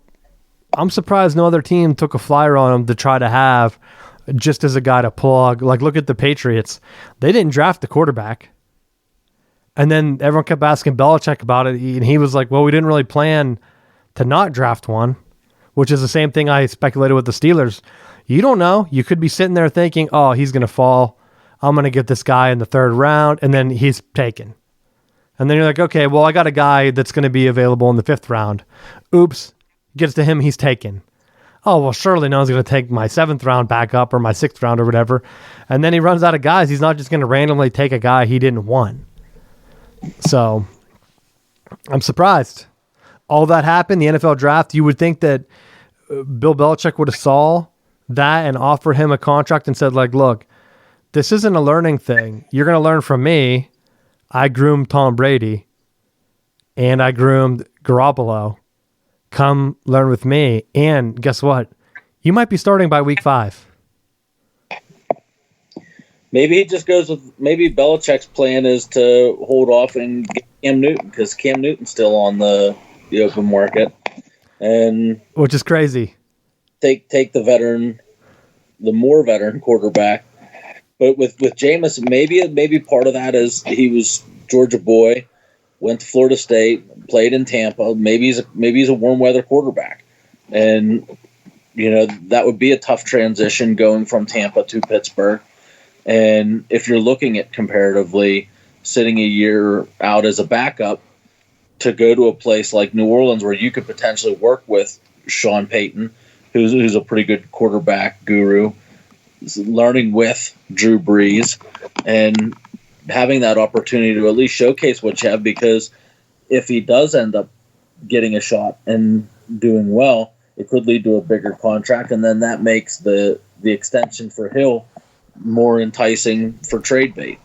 I'm surprised no other team took a flyer on him to try to have just as a guy to plug. Like, look at the Patriots. They didn't draft the quarterback. And then everyone kept asking Belichick about it, and he was like, well, we didn't really plan to not draft one, which is the same thing I speculated with the Steelers. You don't know. You could be sitting there thinking, oh, he's going to fall. I'm going to get this guy in the 3rd round, and then he's taken. And then you're like, okay, well, I got a guy that's going to be available in the 5th round. Oops. Gets to him, he's taken. Oh, well, surely no one's going to take my 7th round backup or my 6th round or whatever. And then he runs out of guys. He's not just going to randomly take a guy he didn't want. So I'm surprised. All that happened, the NFL draft, you would think that Bill Belichick would have saw that and offered him a contract and said, like, look, this isn't a learning thing. You're going to learn from me. I groomed Tom Brady and I groomed Garoppolo. Come learn with me. And guess what? You might be starting by week 5. Maybe he just goes with, maybe Belichick's plan is to hold off and get Cam Newton, because Cam Newton's still on the open market. And which is crazy. Take the more veteran quarterback. But with Jameis, maybe part of that is he was Georgia boy, went to Florida State, played in Tampa. Maybe he's a warm weather quarterback, and that would be a tough transition going from Tampa to Pittsburgh. And if you're looking at comparatively sitting a year out as a backup to go to a place like New Orleans where you could potentially work with Sean Payton, who's a pretty good quarterback guru, learning with Drew Brees, and having that opportunity to at least showcase what you have, because if he does end up getting a shot and doing well, it could lead to a bigger contract, and then that makes the extension for Hill more enticing for trade bait,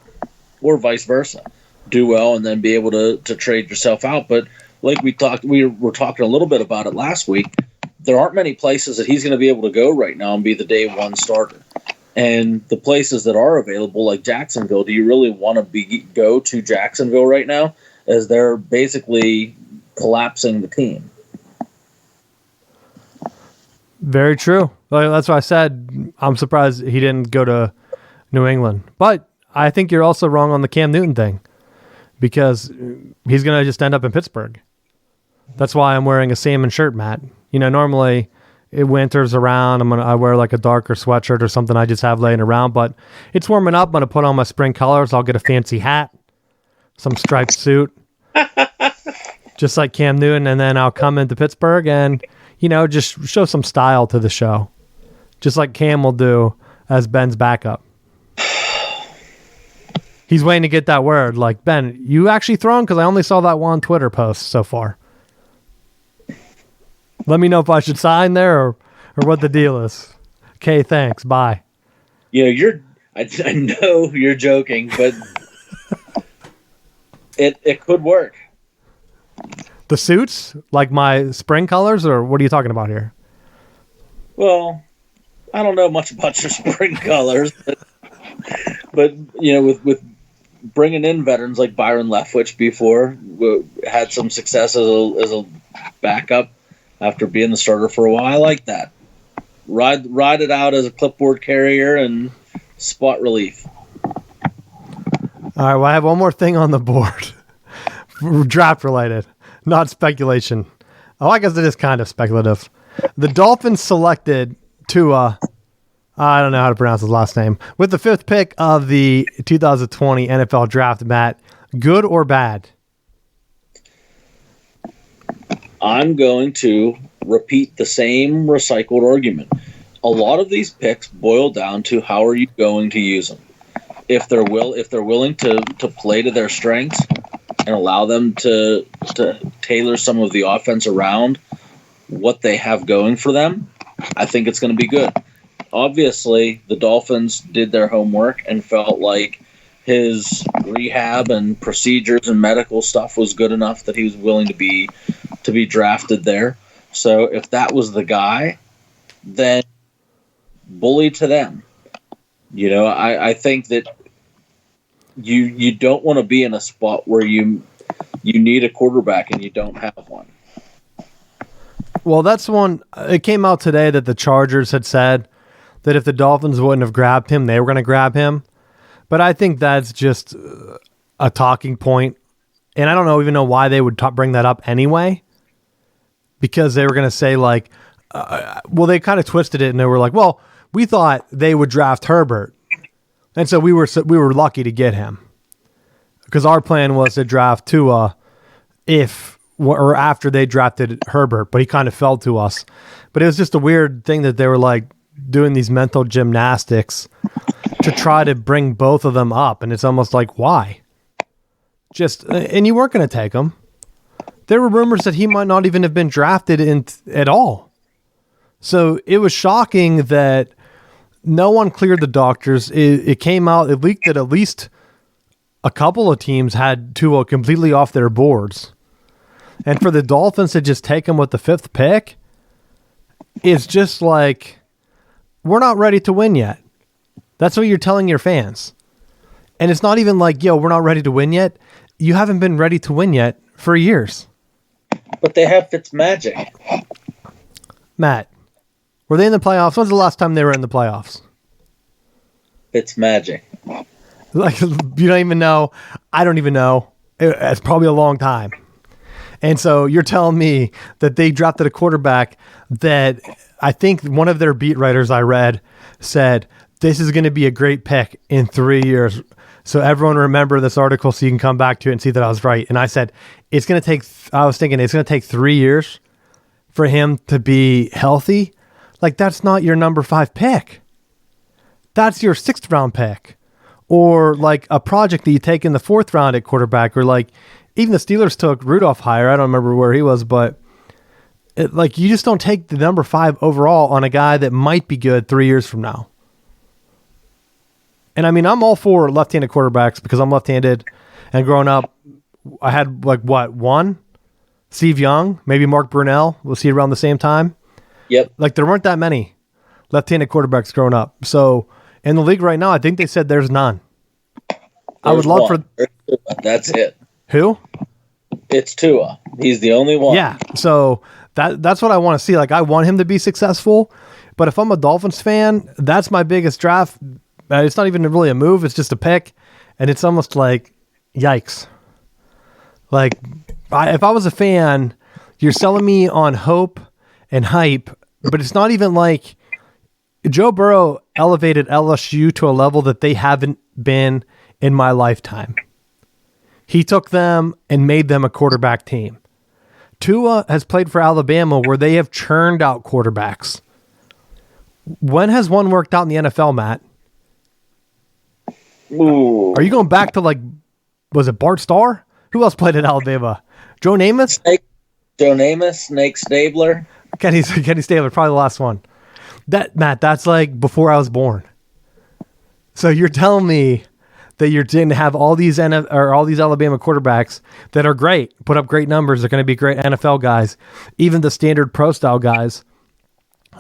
or vice versa. Do well and then be able to trade yourself out. But like we were talking a little bit about it last week, there aren't many places that he's going to be able to go right now and be the day one starter. And the places that are available, like Jacksonville, do you really want to go to Jacksonville right now, as they're basically collapsing the team? Very true. That's why I said I'm surprised he didn't go to New England. But I think you're also wrong on the Cam Newton thing, because he's going to just end up in Pittsburgh. That's why I'm wearing a salmon shirt, Matt. Normally it winter's around, I wear like a darker sweatshirt or something I just have laying around, but it's warming up. I'm going to put on my spring colors. I'll get a fancy hat, some striped suit, just like Cam Newton, and then I'll come into Pittsburgh and, just show some style to the show, just like Cam will do as Ben's backup. He's waiting to get that word. Like, Ben, you actually thrown? Because I only saw that one Twitter post so far. Let me know if I should sign there or what the deal is. Okay, thanks. Bye. I know you're joking, but it could work. The suits? Like my spring colors, or what are you talking about here? Well, I don't know much about your spring colors, but with bringing in veterans like Byron Leftwich before, had some success as a backup after being the starter for a while. I like that. Ride it out as a clipboard carrier and spot relief. All right, well, I have one more thing on the board. Draft related, not speculation. Oh, I guess it is kind of speculative. The Dolphins selected Tua, I don't know how to pronounce his last name, with the 5th pick of the 2020 NFL Draft. Matt, good or bad? I'm going to repeat the same recycled argument. A lot of these picks boil down to how are you going to use them. If they're willing to play to their strengths and allow them to tailor some of the offense around what they have going for them, I think it's going to be good. Obviously, the Dolphins did their homework and felt like his rehab and procedures and medical stuff was good enough that he was willing to be drafted there. So if that was the guy, then bully to them. I think that you don't want to be in a spot where you need a quarterback and you don't have one. Well, that's one. It came out today that the Chargers had said that if the Dolphins wouldn't have grabbed him, they were going to grab him. But I think that's just a talking point. And I don't even know why they would bring that up anyway. Because they were going to say like, well, they kind of twisted it and they were like, well, we thought they would draft Herbert. And so we were lucky to get him. Because our plan was to draft Tua after they drafted Herbert, but he kind of fell to us. But it was just a weird thing that they were like doing these mental gymnastics to try to bring both of them up. And it's almost like, why? And you weren't going to take him. There were rumors that he might not even have been drafted at all. So it was shocking that no one cleared the doctors. It came out, it leaked that at least a couple of teams had Tua completely off their boards. And for the Dolphins to just take him with the 5th pick, it's just like, we're not ready to win yet. That's what you're telling your fans. And it's not even like, yo, we're not ready to win yet. You haven't been ready to win yet for years. But they have Fitzmagic. Matt, were they in the playoffs? When's the last time they were in the playoffs? Fitzmagic. Like, you don't even know. I don't even know. It's probably a long time. And so you're telling me that they drafted a quarterback that I think one of their beat writers I read said, this is going to be a great pick in 3 years. So everyone remember this article so you can come back to it and see that I was right. And I said, it's going to take 3 years for him to be healthy. Like, that's not your number 5 pick. That's your 6th round pick. Or like a project that you take in the 4th round at quarterback, or like even the Steelers took Rudolph higher. I don't remember where he was, but like you just don't take the number 5 overall on a guy that might be good 3 years from now. And I mean, I'm all for left-handed quarterbacks because I'm left-handed, and growing up, I had like one? Steve Young, maybe Mark Brunell. We'll see around the same time. Yep. Like there weren't that many left-handed quarterbacks growing up. So in the league right now, I think they said there's none. I would love for. That's it. Who? It's Tua. He's the only one. Yeah. So that's what I want to see. Like I want him to be successful, but if I'm a Dolphins fan, that's my biggest draft. It's not even really a move. It's just a pick. And it's almost like, yikes. Like, if I was a fan, you're selling me on hope and hype, but it's not even like Joe Burrow elevated LSU to a level that they haven't been in my lifetime. He took them and made them a quarterback team. Tua has played for Alabama where they have churned out quarterbacks. When has one worked out in the NFL, Matt? Ooh. Are you going back to like, was it Bart Starr? Who else played at Alabama? Joe Namath? Joe Namath, Snake Stabler. Kenny Stabler, probably the last one. Matt, that's like before I was born. So you're telling me that you're going to have all these Alabama quarterbacks that are great, put up great numbers, they're going to be great NFL guys, even the standard pro style guys.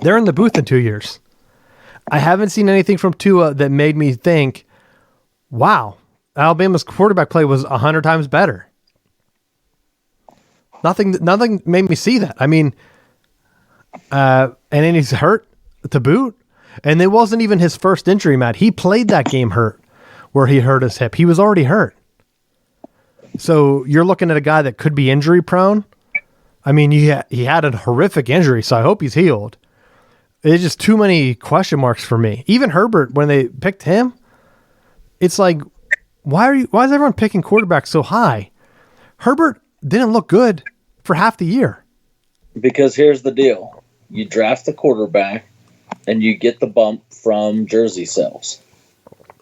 They're in the booth in 2 years. I haven't seen anything from Tua that made me think, wow, Alabama's quarterback play was 100 times better. Nothing made me see that. I mean, and then he's hurt to boot. And it wasn't even his first injury, Matt. He played that game hurt where he hurt his hip. He was already hurt. So you're looking at a guy that could be injury prone. I mean, he had a horrific injury, so I hope he's healed. It's just too many question marks for me. Even Herbert, when they picked him, it's like, why is everyone picking quarterbacks so high? Herbert didn't look good for half the year. Because here's the deal. You draft the quarterback and you get the bump from jersey sales.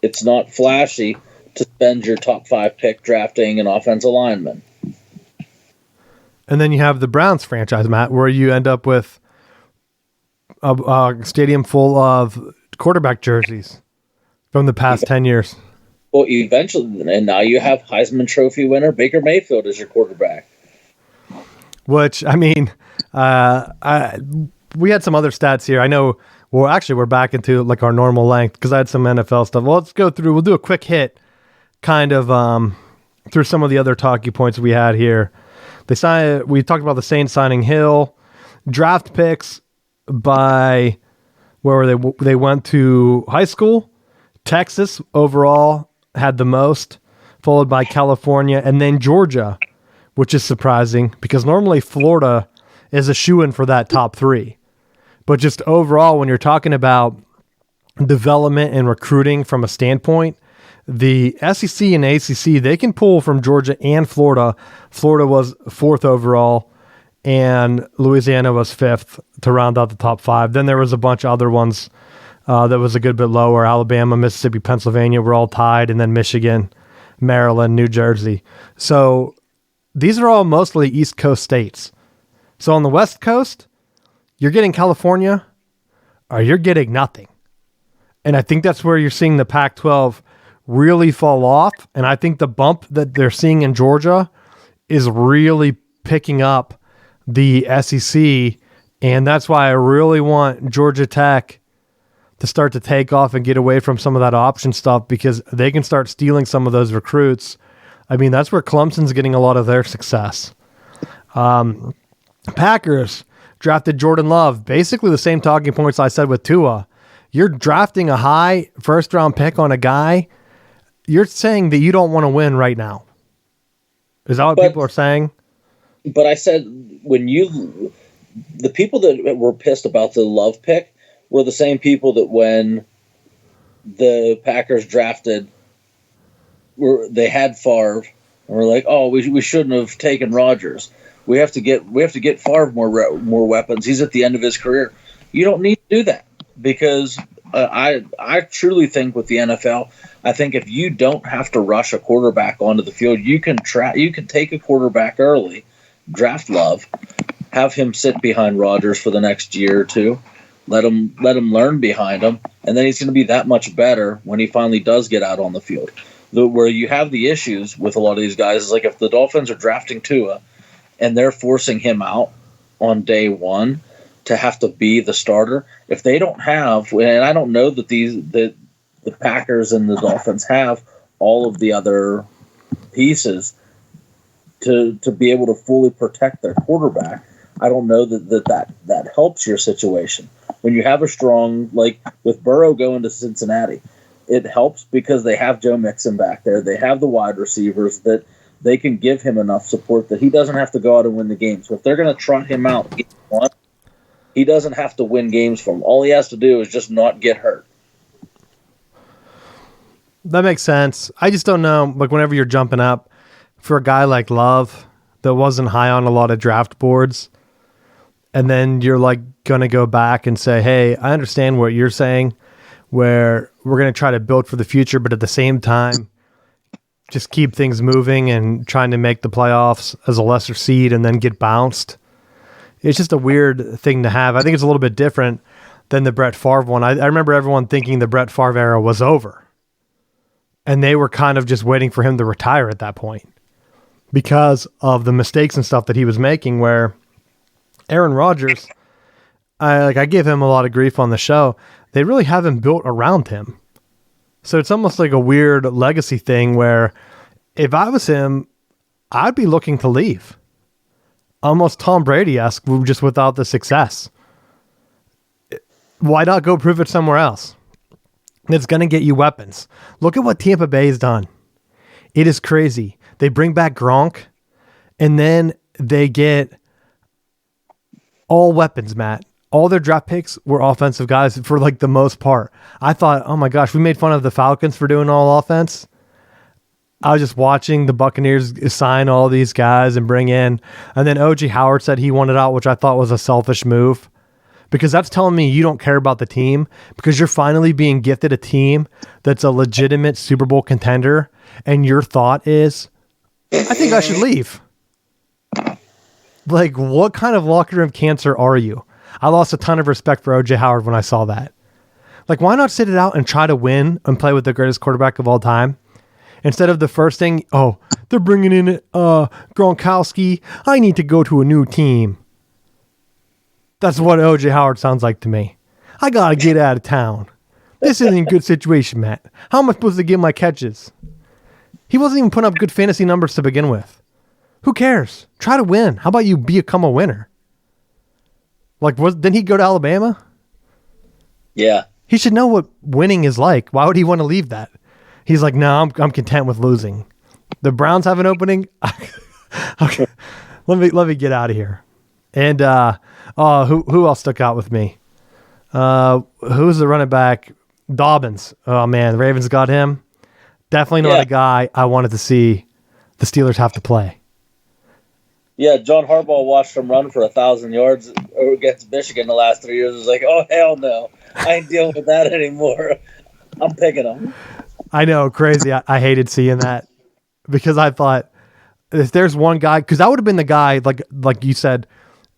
It's not flashy to spend your top 5 pick drafting an offensive lineman. And then you have the Browns franchise, Matt, where you end up with a stadium full of quarterback jerseys from the past 10 years. Well, eventually, and now you have Heisman Trophy winner Baker Mayfield as your quarterback. Which, I mean, we had some other stats here. I know, well, actually, we're back into like our normal length because I had some NFL stuff. Well, let's go through. We'll do a quick hit kind of through some of the other talking points we had here. We talked about the Saints signing Hill, draft picks by where they went to high school. Texas overall had the most, followed by California, and then Georgia, which is surprising because normally Florida is a shoo-in for that top three. But just overall, when you're talking about development and recruiting from a standpoint, the SEC and ACC, they can pull from Georgia and Florida. Florida was 4th overall, and Louisiana was 5th to round out the top 5. Then there was a bunch of other ones that was a good bit lower. Alabama, Mississippi, Pennsylvania were all tied, and then Michigan, Maryland, New Jersey. So these are all mostly East Coast states. So on the West Coast, you're getting California, or you're getting nothing. And I think that's where you're seeing the Pac-12 really fall off. And I think the bump that they're seeing in Georgia is really picking up the SEC. And that's why I really want Georgia Tech to start to take off and get away from some of that option stuff, because they can start stealing some of those recruits. I mean, that's where Clemson's getting a lot of their success. Packers drafted Jordan Love. Basically the same talking points I said with Tua. You're drafting a high first-round pick on a guy. You're saying that you don't want to win right now. Is that what people are saying? But I said the people that were pissed about the Love pick were the same people that when the Packers drafted, they had Favre, and were like, "Oh, we shouldn't have taken Rodgers. We have to get Favre more weapons. He's at the end of his career." You don't need to do that, because I truly think with the NFL, I think if you don't have to rush a quarterback onto the field, you can take a quarterback early, draft Love, have him sit behind Rodgers for the next year or two, let him learn behind him, and then he's going to be that much better when he finally does get out on the field. Where you have the issues with a lot of these guys is like if the Dolphins are drafting Tua and they're forcing him out on day one to have to be the starter, if they don't have, and I don't know that the Packers and the Dolphins have all of the other pieces to be able to fully protect their quarterback, I don't know that helps your situation. When you have a strong, like with Burrow going to Cincinnati, it helps because they have Joe Mixon back there. They have the wide receivers that they can give him enough support that he doesn't have to go out and win the game. So if they're going to trot him out game one, he doesn't have to win games for them. All he has to do is just not get hurt. That makes sense. I just don't know, like whenever you're jumping up for a guy like Love that wasn't high on a lot of draft boards, and then you're like going to go back and say, hey, I understand what you're saying, where we're going to try to build for the future, but at the same time, just keep things moving and trying to make the playoffs as a lesser seed and then get bounced. It's just a weird thing to have. I think it's a little bit different than the Brett Favre one. I remember everyone thinking the Brett Favre era was over, and they were kind of just waiting for him to retire at that point because of the mistakes and stuff that he was making, where Aaron Rodgers, I gave him a lot of grief on the show. They really haven't built around him. So it's almost like a weird legacy thing where if I was him, I'd be looking to leave. Almost Tom Brady-esque, just without the success. Why not go prove it somewhere else? It's going to get you weapons. Look at what Tampa Bay has done. It is crazy. They bring back Gronk, and then they get all weapons, Matt. All their draft picks were offensive guys for like the most part. I thought, oh my gosh, we made fun of the Falcons for doing all offense. I was just watching the Buccaneers sign all these guys and bring in. And then O.J. Howard said he wanted out, which I thought was a selfish move. Because that's telling me you don't care about the team, because you're finally being gifted a team that's a legitimate Super Bowl contender. And your thought is, I think I should leave. Like, what kind of locker room cancer are you? I lost a ton of respect for O.J. Howard when I saw that. Like, why not sit it out and try to win and play with the greatest quarterback of all time? Instead of the first thing, oh, they're bringing in Gronkowski. I need to go to a new team. That's what O.J. Howard sounds like to me. I got to get out of town. This isn't a good situation, Matt. How am I supposed to get my catches? He wasn't even putting up good fantasy numbers to begin with. Who cares? Try to win. How about you become a winner? Like, didn't he go to Alabama? Yeah. He should know what winning is like. Why would he want to leave that? He's like, no, I'm content with losing. The Browns have an opening. Okay. Let me get out of here. And who else stuck out with me? Who's the running back? Dobbins. Oh man, the Ravens got him. Definitely not a guy I wanted to see the Steelers have to play. Yeah, John Harbaugh watched him run for 1,000 yards against Michigan the last 3 years. It was like, oh hell no, I ain't dealing with that anymore. I'm picking him. I know, crazy. I hated seeing that because I thought if there's one guy, because that would have been the guy, like you said,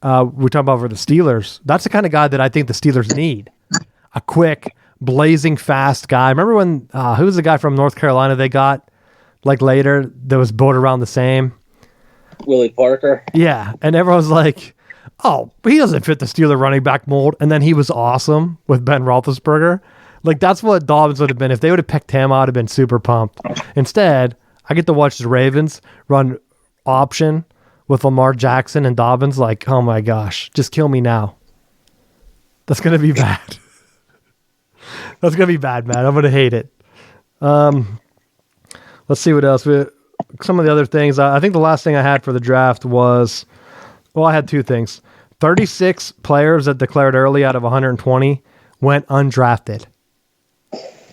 we're talking about for the Steelers. That's the kind of guy that I think the Steelers need. A quick, blazing fast guy. Remember when, who was the guy from North Carolina they got like later that was built around the same? Willie Parker. Yeah. And everyone's like, oh, he doesn't fit the Steeler running back mold. And then he was awesome with Ben Roethlisberger. Like, that's what Dobbins would have been. If they would have picked him, I would have been super pumped. Instead, I get to watch the Ravens run option with Lamar Jackson and Dobbins. Like, oh my gosh, just kill me now. That's going to be bad. That's going to be bad, man. I'm going to hate it. Let's see what else. Some of the other things. I think the last thing I had for the draft was, well, I had two things. 36 players that declared early out of 120 went undrafted.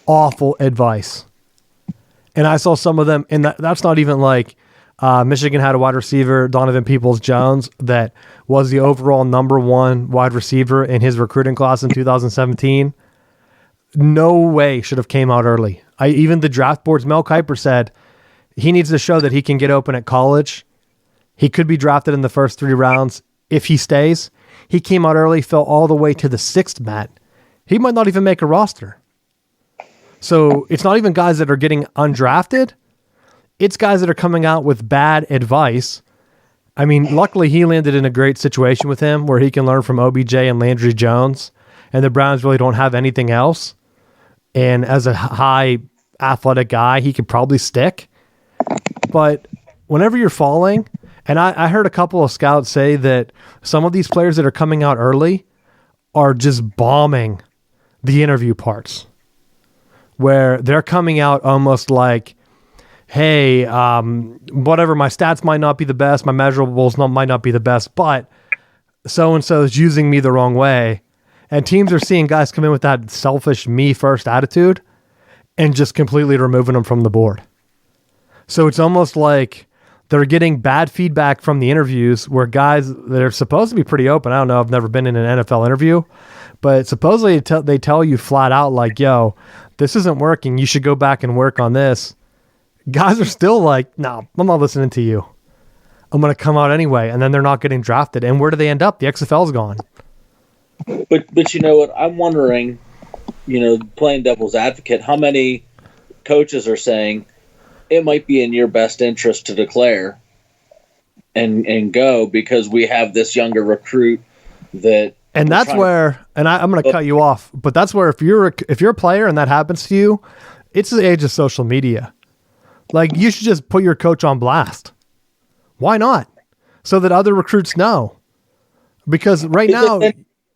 Awful advice. And I saw some of them, and that's not even like Michigan had a wide receiver, Donovan Peoples-Jones, that was the overall number one wide receiver in his recruiting class in 2017. No way should have came out early. Even the draft boards, Mel Kiper said he needs to show that he can get open at college. He could be drafted in the first 3 rounds if he stays. He came out early, fell all the way to the 6th, Matt. He might not even make a roster. So it's not even guys that are getting undrafted. It's guys that are coming out with bad advice. I mean, luckily he landed in a great situation with him where he can learn from OBJ and Landry Jones, and the Browns really don't have anything else. And as a high athletic guy, he could probably stick. But whenever you're falling, and I heard a couple of scouts say that some of these players that are coming out early are just bombing the interview parts, where they're coming out almost like, hey, whatever, my stats might not be the best, my measurables might not be the best, but so-and-so is using me the wrong way. And teams are seeing guys come in with that selfish me-first attitude and just completely removing them from the board. So it's almost like they're getting bad feedback from the interviews where guys that are supposed to be pretty open, I don't know, I've never been in an NFL interview, but supposedly they tell you flat out like, yo, this isn't working. You should go back and work on this. Guys are still like, no, I'm not listening to you. I'm going to come out anyway. And then they're not getting drafted. And where do they end up? The XFL's gone. But you know what? I'm wondering, playing devil's advocate, how many coaches are saying it might be in your best interest to declare and go because we have this younger recruit that. And that's where, and I'm going to cut you off, but that's where if you're a player and that happens to you, it's the age of social media. Like, you should just put your coach on blast. Why not? So that other recruits know. Because right now,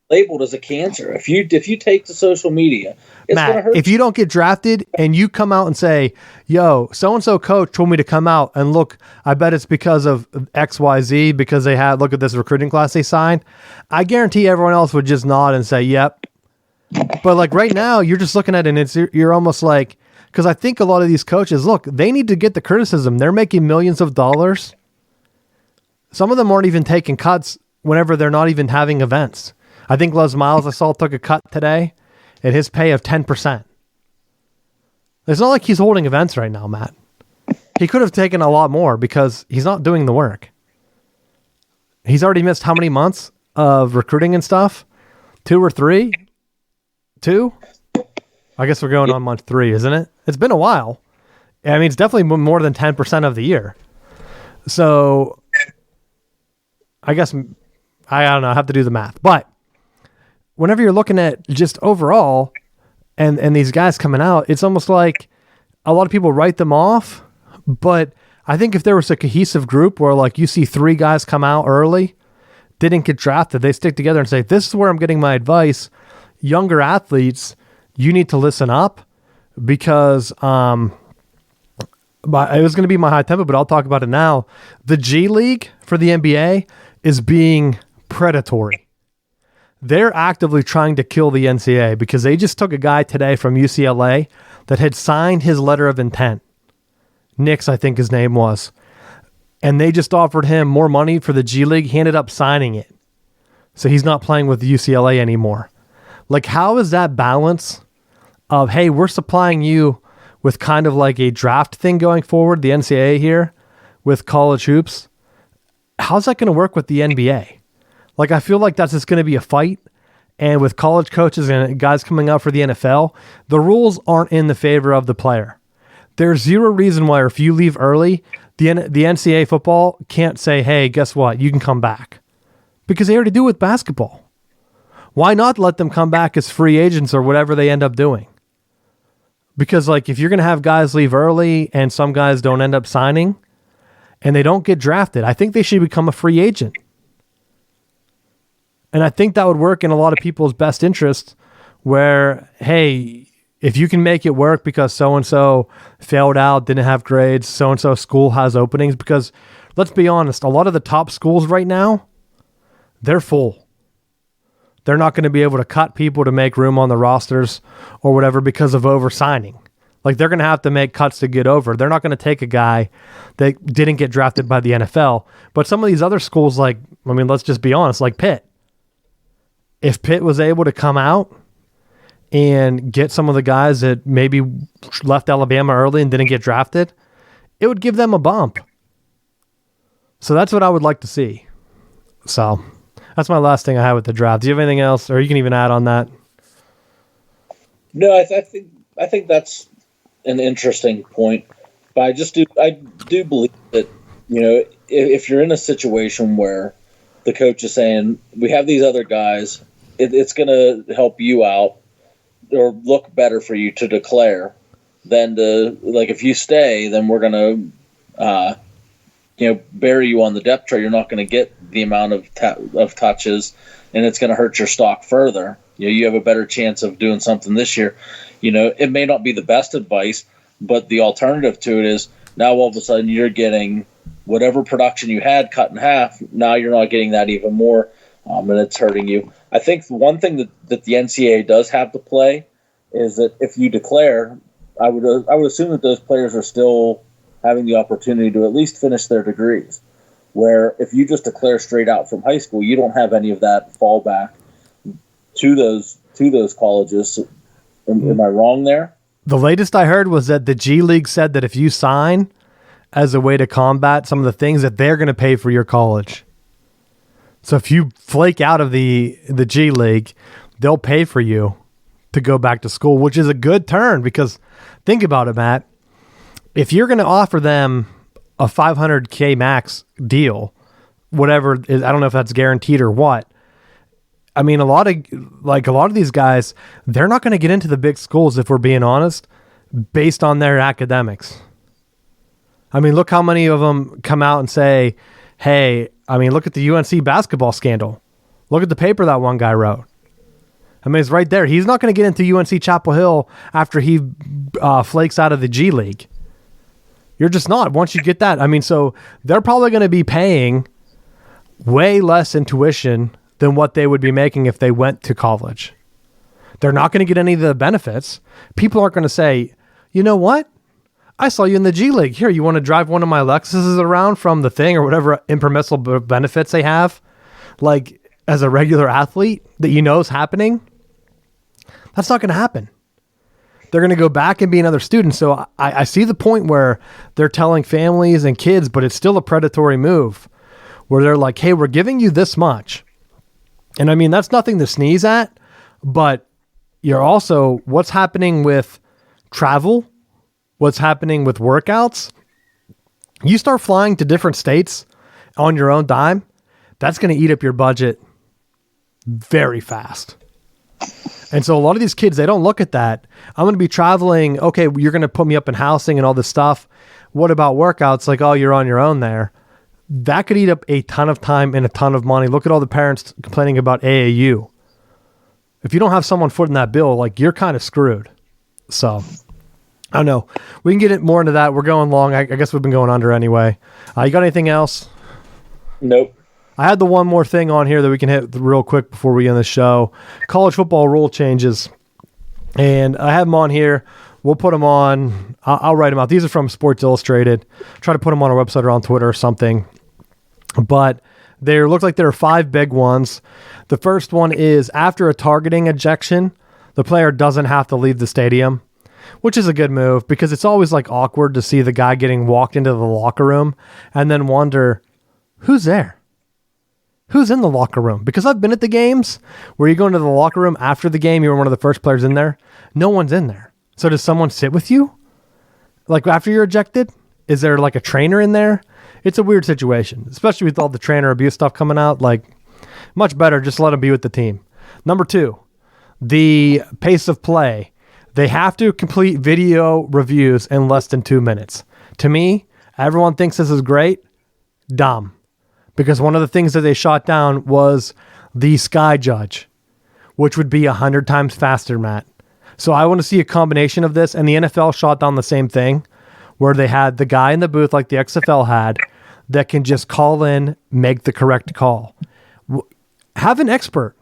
labeled as a cancer. If you take to social media, it's going to hurt. If you don't get drafted and you come out and say, yo, so-and-so coach told me to come out and look, I bet it's because of XYZ, because they had, look at this recruiting class they signed. I guarantee everyone else would just nod and say, yep. But like right now, you're just looking at it and you're almost like, because I think a lot of these coaches, look, they need to get the criticism. They're making millions of dollars. Some of them aren't even taking cuts whenever they're not even having events. I think Les Miles, I saw, took a cut today at his pay of 10%. It's not like he's holding events right now, Matt. He could have taken a lot more because he's not doing the work. He's already missed how many months of recruiting and stuff? 2 or 3? 2? I guess we're going on month 3, isn't it? It's been a while. I mean, it's definitely more than 10% of the year. So I guess, I don't know, I have to do the math. But whenever you're looking at just overall and these guys coming out, it's almost like a lot of people write them off, But I think if there was a cohesive group where like you see 3 guys come out early, didn't get drafted, they stick together and say, this is where I'm getting my advice. Younger athletes, you need to listen up because it was going to be my high tempo, but I'll talk about it now. The G League for the NBA is being predatory. They're actively trying to kill the NCAA because they just took a guy today from UCLA that had signed his letter of intent. Nix, I think his name was. And they just offered him more money for the G League. He ended up signing it. So he's not playing with UCLA anymore. Like, how is that balance of, hey, we're supplying you with kind of like a draft thing going forward, the NCAA here, with college hoops? How's that going to work with the NBA? Like, I feel like that's just going to be a fight. And with college coaches and guys coming out for the NFL, the rules aren't in the favor of the player. There's zero reason why if you leave early, the NCAA football can't say, hey, guess what? You can come back. Because they already do with basketball. Why not let them come back as free agents or whatever they end up doing? Because like if you're going to have guys leave early and some guys don't end up signing and they don't get drafted, I think they should become a free agent. And I think that would work in a lot of people's best interest where, hey, if you can make it work because so-and-so failed out, didn't have grades, so-and-so school has openings, because let's be honest, a lot of the top schools right now, they're full. They're not going to be able to cut people to make room on the rosters or whatever because of over-signing. Like they're going to have to make cuts to get over. They're not going to take a guy that didn't get drafted by the NFL. But some of these other schools, like, I mean, let's just be honest, like Pitt. If Pitt was able to come out and get some of the guys that maybe left Alabama early and didn't get drafted, it would give them a bump. So that's what I would like to see. So that's my last thing I have with the draft. Do you have anything else, or you can even add on that? No, I think that's an interesting point. But I do believe that, you know, if you're in a situation where the coach is saying, we have these other guys, it's going to help you out or look better for you to declare than to, like, if you stay, then we're going to, bury you on the depth chart. You're not going to get the amount of touches, and it's going to hurt your stock further. You know, you have a better chance of doing something this year. You know, it may not be the best advice, but the alternative to it is now all of a sudden you're getting whatever production you had cut in half. Now you're not getting that even more, and it's hurting you. I think one thing that the NCAA does have to play is that if you declare, I would assume that those players are still having the opportunity to at least finish their degrees. Where if you just declare straight out from high school, you don't have any of that fallback to those colleges. Am I wrong there? The latest I heard was that the G League said that if you sign as a way to combat some of the things, that they're going to pay for your college. So if you flake out of the G League, they'll pay for you to go back to school, which is a good turn because think about it, Matt. If you're going to offer them a $500K max deal, whatever is, I don't know if that's guaranteed or what. I mean, a lot of these guys, they're not going to get into the big schools, if we're being honest, based on their academics. I mean, look how many of them come out and say, hey, I mean, look at the UNC basketball scandal. Look at the paper that one guy wrote. I mean, it's right there. He's not going to get into UNC Chapel Hill after he flakes out of the G League. You're just not. Once you get that, I mean, so they're probably going to be paying way less in tuition than what they would be making if they went to college. They're not going to get any of the benefits. People aren't going to say, you know what? I saw you in the G League. Here, you want to drive one of my Lexuses around from the thing or whatever impermissible benefits they have, like as a regular athlete that you know is happening? That's not going to happen. They're going to go back and be another student. So I see the point where they're telling families and kids, but it's still a predatory move where they're like, hey, we're giving you this much. And I mean, that's nothing to sneeze at, but you're also, what's happening with travel? What's happening with workouts? You start flying to different states on your own dime, that's going to eat up your budget very fast. And so a lot of these kids, they don't look at that. I'm going to be traveling. Okay, you're going to put me up in housing and all this stuff. What about workouts? Like, oh, you're on your own there. That could eat up a ton of time and a ton of money. Look at all the parents complaining about AAU. If you don't have someone footing that bill, like, you're kind of screwed. So, I don't know. We can get it more into that. We're going long. I guess we've been going under anyway. You got anything else? Nope. I had the one more thing on here that we can hit real quick before we end the show. College football rule changes. And I have them on here. We'll put them on. I'll write them out. These are from Sports Illustrated. Try to put them on our website or on Twitter or something. But there looks like there are 5 big ones. The first one is after a targeting ejection, the player doesn't have to leave the stadium, which is a good move because it's always like awkward to see the guy getting walked into the locker room and then wonder, who's there? Who's in the locker room? Because I've been at the games where you go into the locker room after the game, you were one of the first players in there. No one's in there. So does someone sit with you? Like after you're ejected? Is there like a trainer in there? It's a weird situation, especially with all the trainer abuse stuff coming out. Like, much better just let them be with the team. Number 2, the pace of play. They have to complete video reviews in less than 2 minutes. To me, everyone thinks this is great. Dumb. Because one of the things that they shot down was the Sky Judge, which would be 100 times faster, Matt. So I want to see a combination of this, and the NFL shot down the same thing, where they had the guy in the booth like the XFL had that can just call in, make the correct call. Have an expert.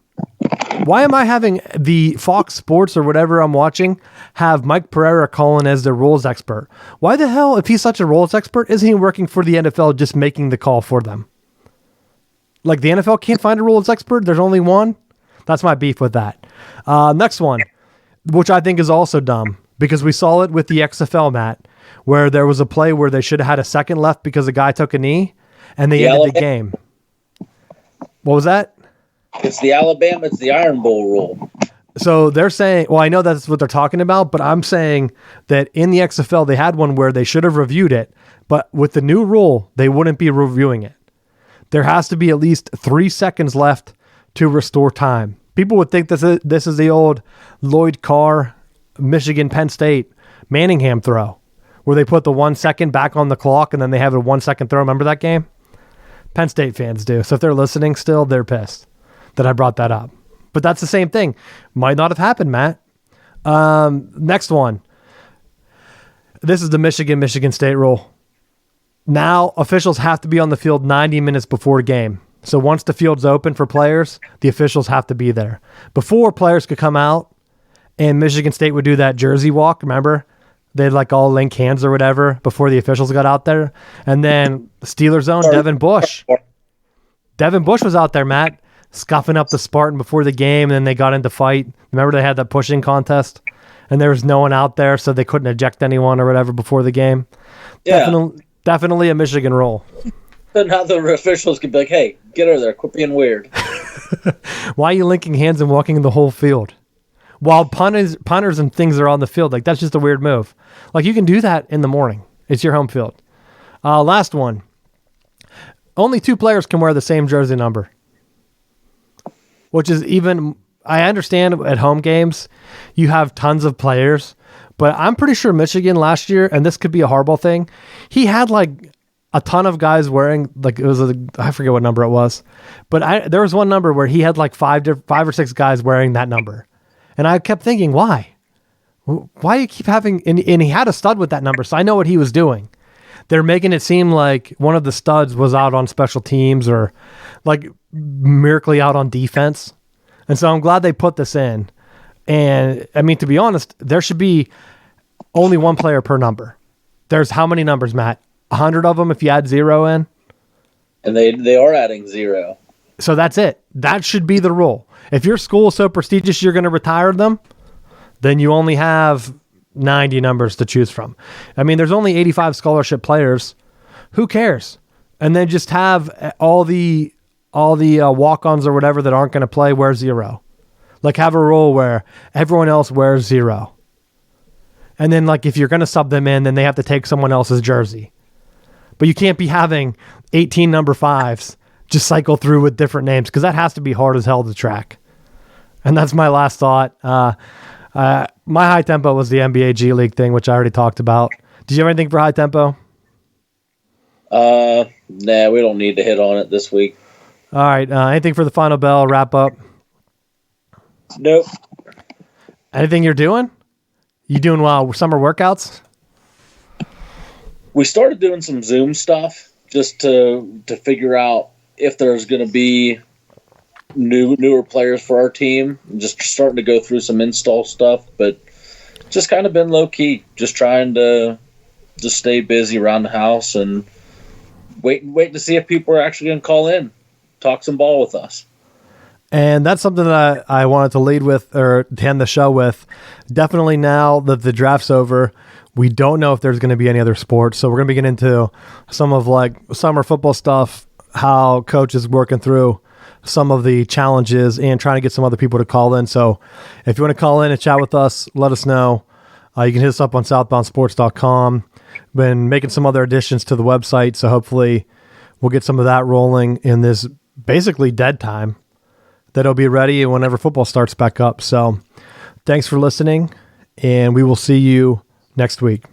Why am I having the Fox Sports or whatever I'm watching have Mike Pereira call in as the rules expert? Why the hell, if he's such a rules expert, isn't he working for the NFL just making the call for them? Like the NFL can't find a rules expert? There's only one? That's my beef with that. Next one, which I think is also dumb, because we saw it with the XFL, Matt, where there was a play where they should have had a second left because the guy took a knee, and they ended the game. What was that? It's the Iron Bowl rule. So they're saying, well, I know that's what they're talking about, but I'm saying that in the XFL, they had one where they should have reviewed it, but with the new rule, they wouldn't be reviewing it. There has to be at least 3 seconds left to restore time. People would think this is the old Lloyd Carr, Michigan, Penn State, Manningham throw, where they put the 1 second back on the clock and then they have a 1 second throw. Remember that game? Penn State fans do. So if they're listening still, they're pissed that I brought that up. But that's the same thing. Might not have happened, Matt. Next one. This is the Michigan State rule. Now officials have to be on the field 90 minutes before a game. So once the field's open for players, the officials have to be there. Before, players could come out and Michigan State would do that jersey walk, remember? They'd like all link hands or whatever before the officials got out there. And then the Steelers own Devin Bush. Devin Bush was out there, Matt, scuffing up the Spartan before the game, and then they got into fight. Remember they had that pushing contest? And there was no one out there, so they couldn't eject anyone or whatever before the game. Yeah. Definitely a Michigan rule. So now the officials could be like, hey, get over there, quit being weird. Why are you linking hands and walking the whole field? While punters and things are on the field, like that's just a weird move. Like you can do that in the morning. It's your home field. Last one. Only 2 players can wear the same jersey number. Which is even, I understand at home games, you have tons of players, but I'm pretty sure Michigan last year, and this could be a Harbaugh thing, he had like a ton of guys wearing, like it was, I forget what number it was, but there was one number where he had like 5 or 6 guys wearing that number. And I kept thinking, why? Why do you keep having, and he had a stud with that number, so I know what he was doing. They're making it seem like one of the studs was out on special teams or like miraculously out on defense. And so I'm glad they put this in. And I mean, to be honest, there should be only 1 player per number. There's how many numbers, Matt? 100 of them if you add 0 in? And they are adding 0. So that's it. That should be the rule. If your school is so prestigious you're going to retire them, then you only have 90 numbers to choose from. I mean, there's only 85 scholarship players. Who cares? And then just have all the walk-ons or whatever that aren't going to play wear 0. Like have a rule where everyone else wears 0. And then like if you're going to sub them in, then they have to take someone else's jersey. But you can't be having 18 number 5s just cycle through with different names because that has to be hard as hell to track. And that's my last thought. My high tempo was the NBA G League thing, which I already talked about. Did you have anything for high tempo? Nah, we don't need to hit on it this week. All right. Anything for the final bell wrap up? Nope. Anything you're doing? You doing summer workouts? We started doing some Zoom stuff just to figure out if there's going to be newer players for our team. Just starting to go through some install stuff, but just kind of been low key, just trying to just stay busy around the house and waiting to see if people are actually going to call in, talk some ball with us. And that's something that I wanted to lead with or to end the show with. Definitely now that the draft's over, we don't know if there's going to be any other sports. So we're going to be getting into some of like summer football stuff, how coach is working through some of the challenges and trying to get some other people to call in. So if you want to call in and chat with us, let us know. You can hit us up on southboundsports.com. Been making some other additions to the website. So hopefully we'll get some of that rolling in this basically dead time. That'll be ready whenever football starts back up. So thanks for listening, and we will see you next week.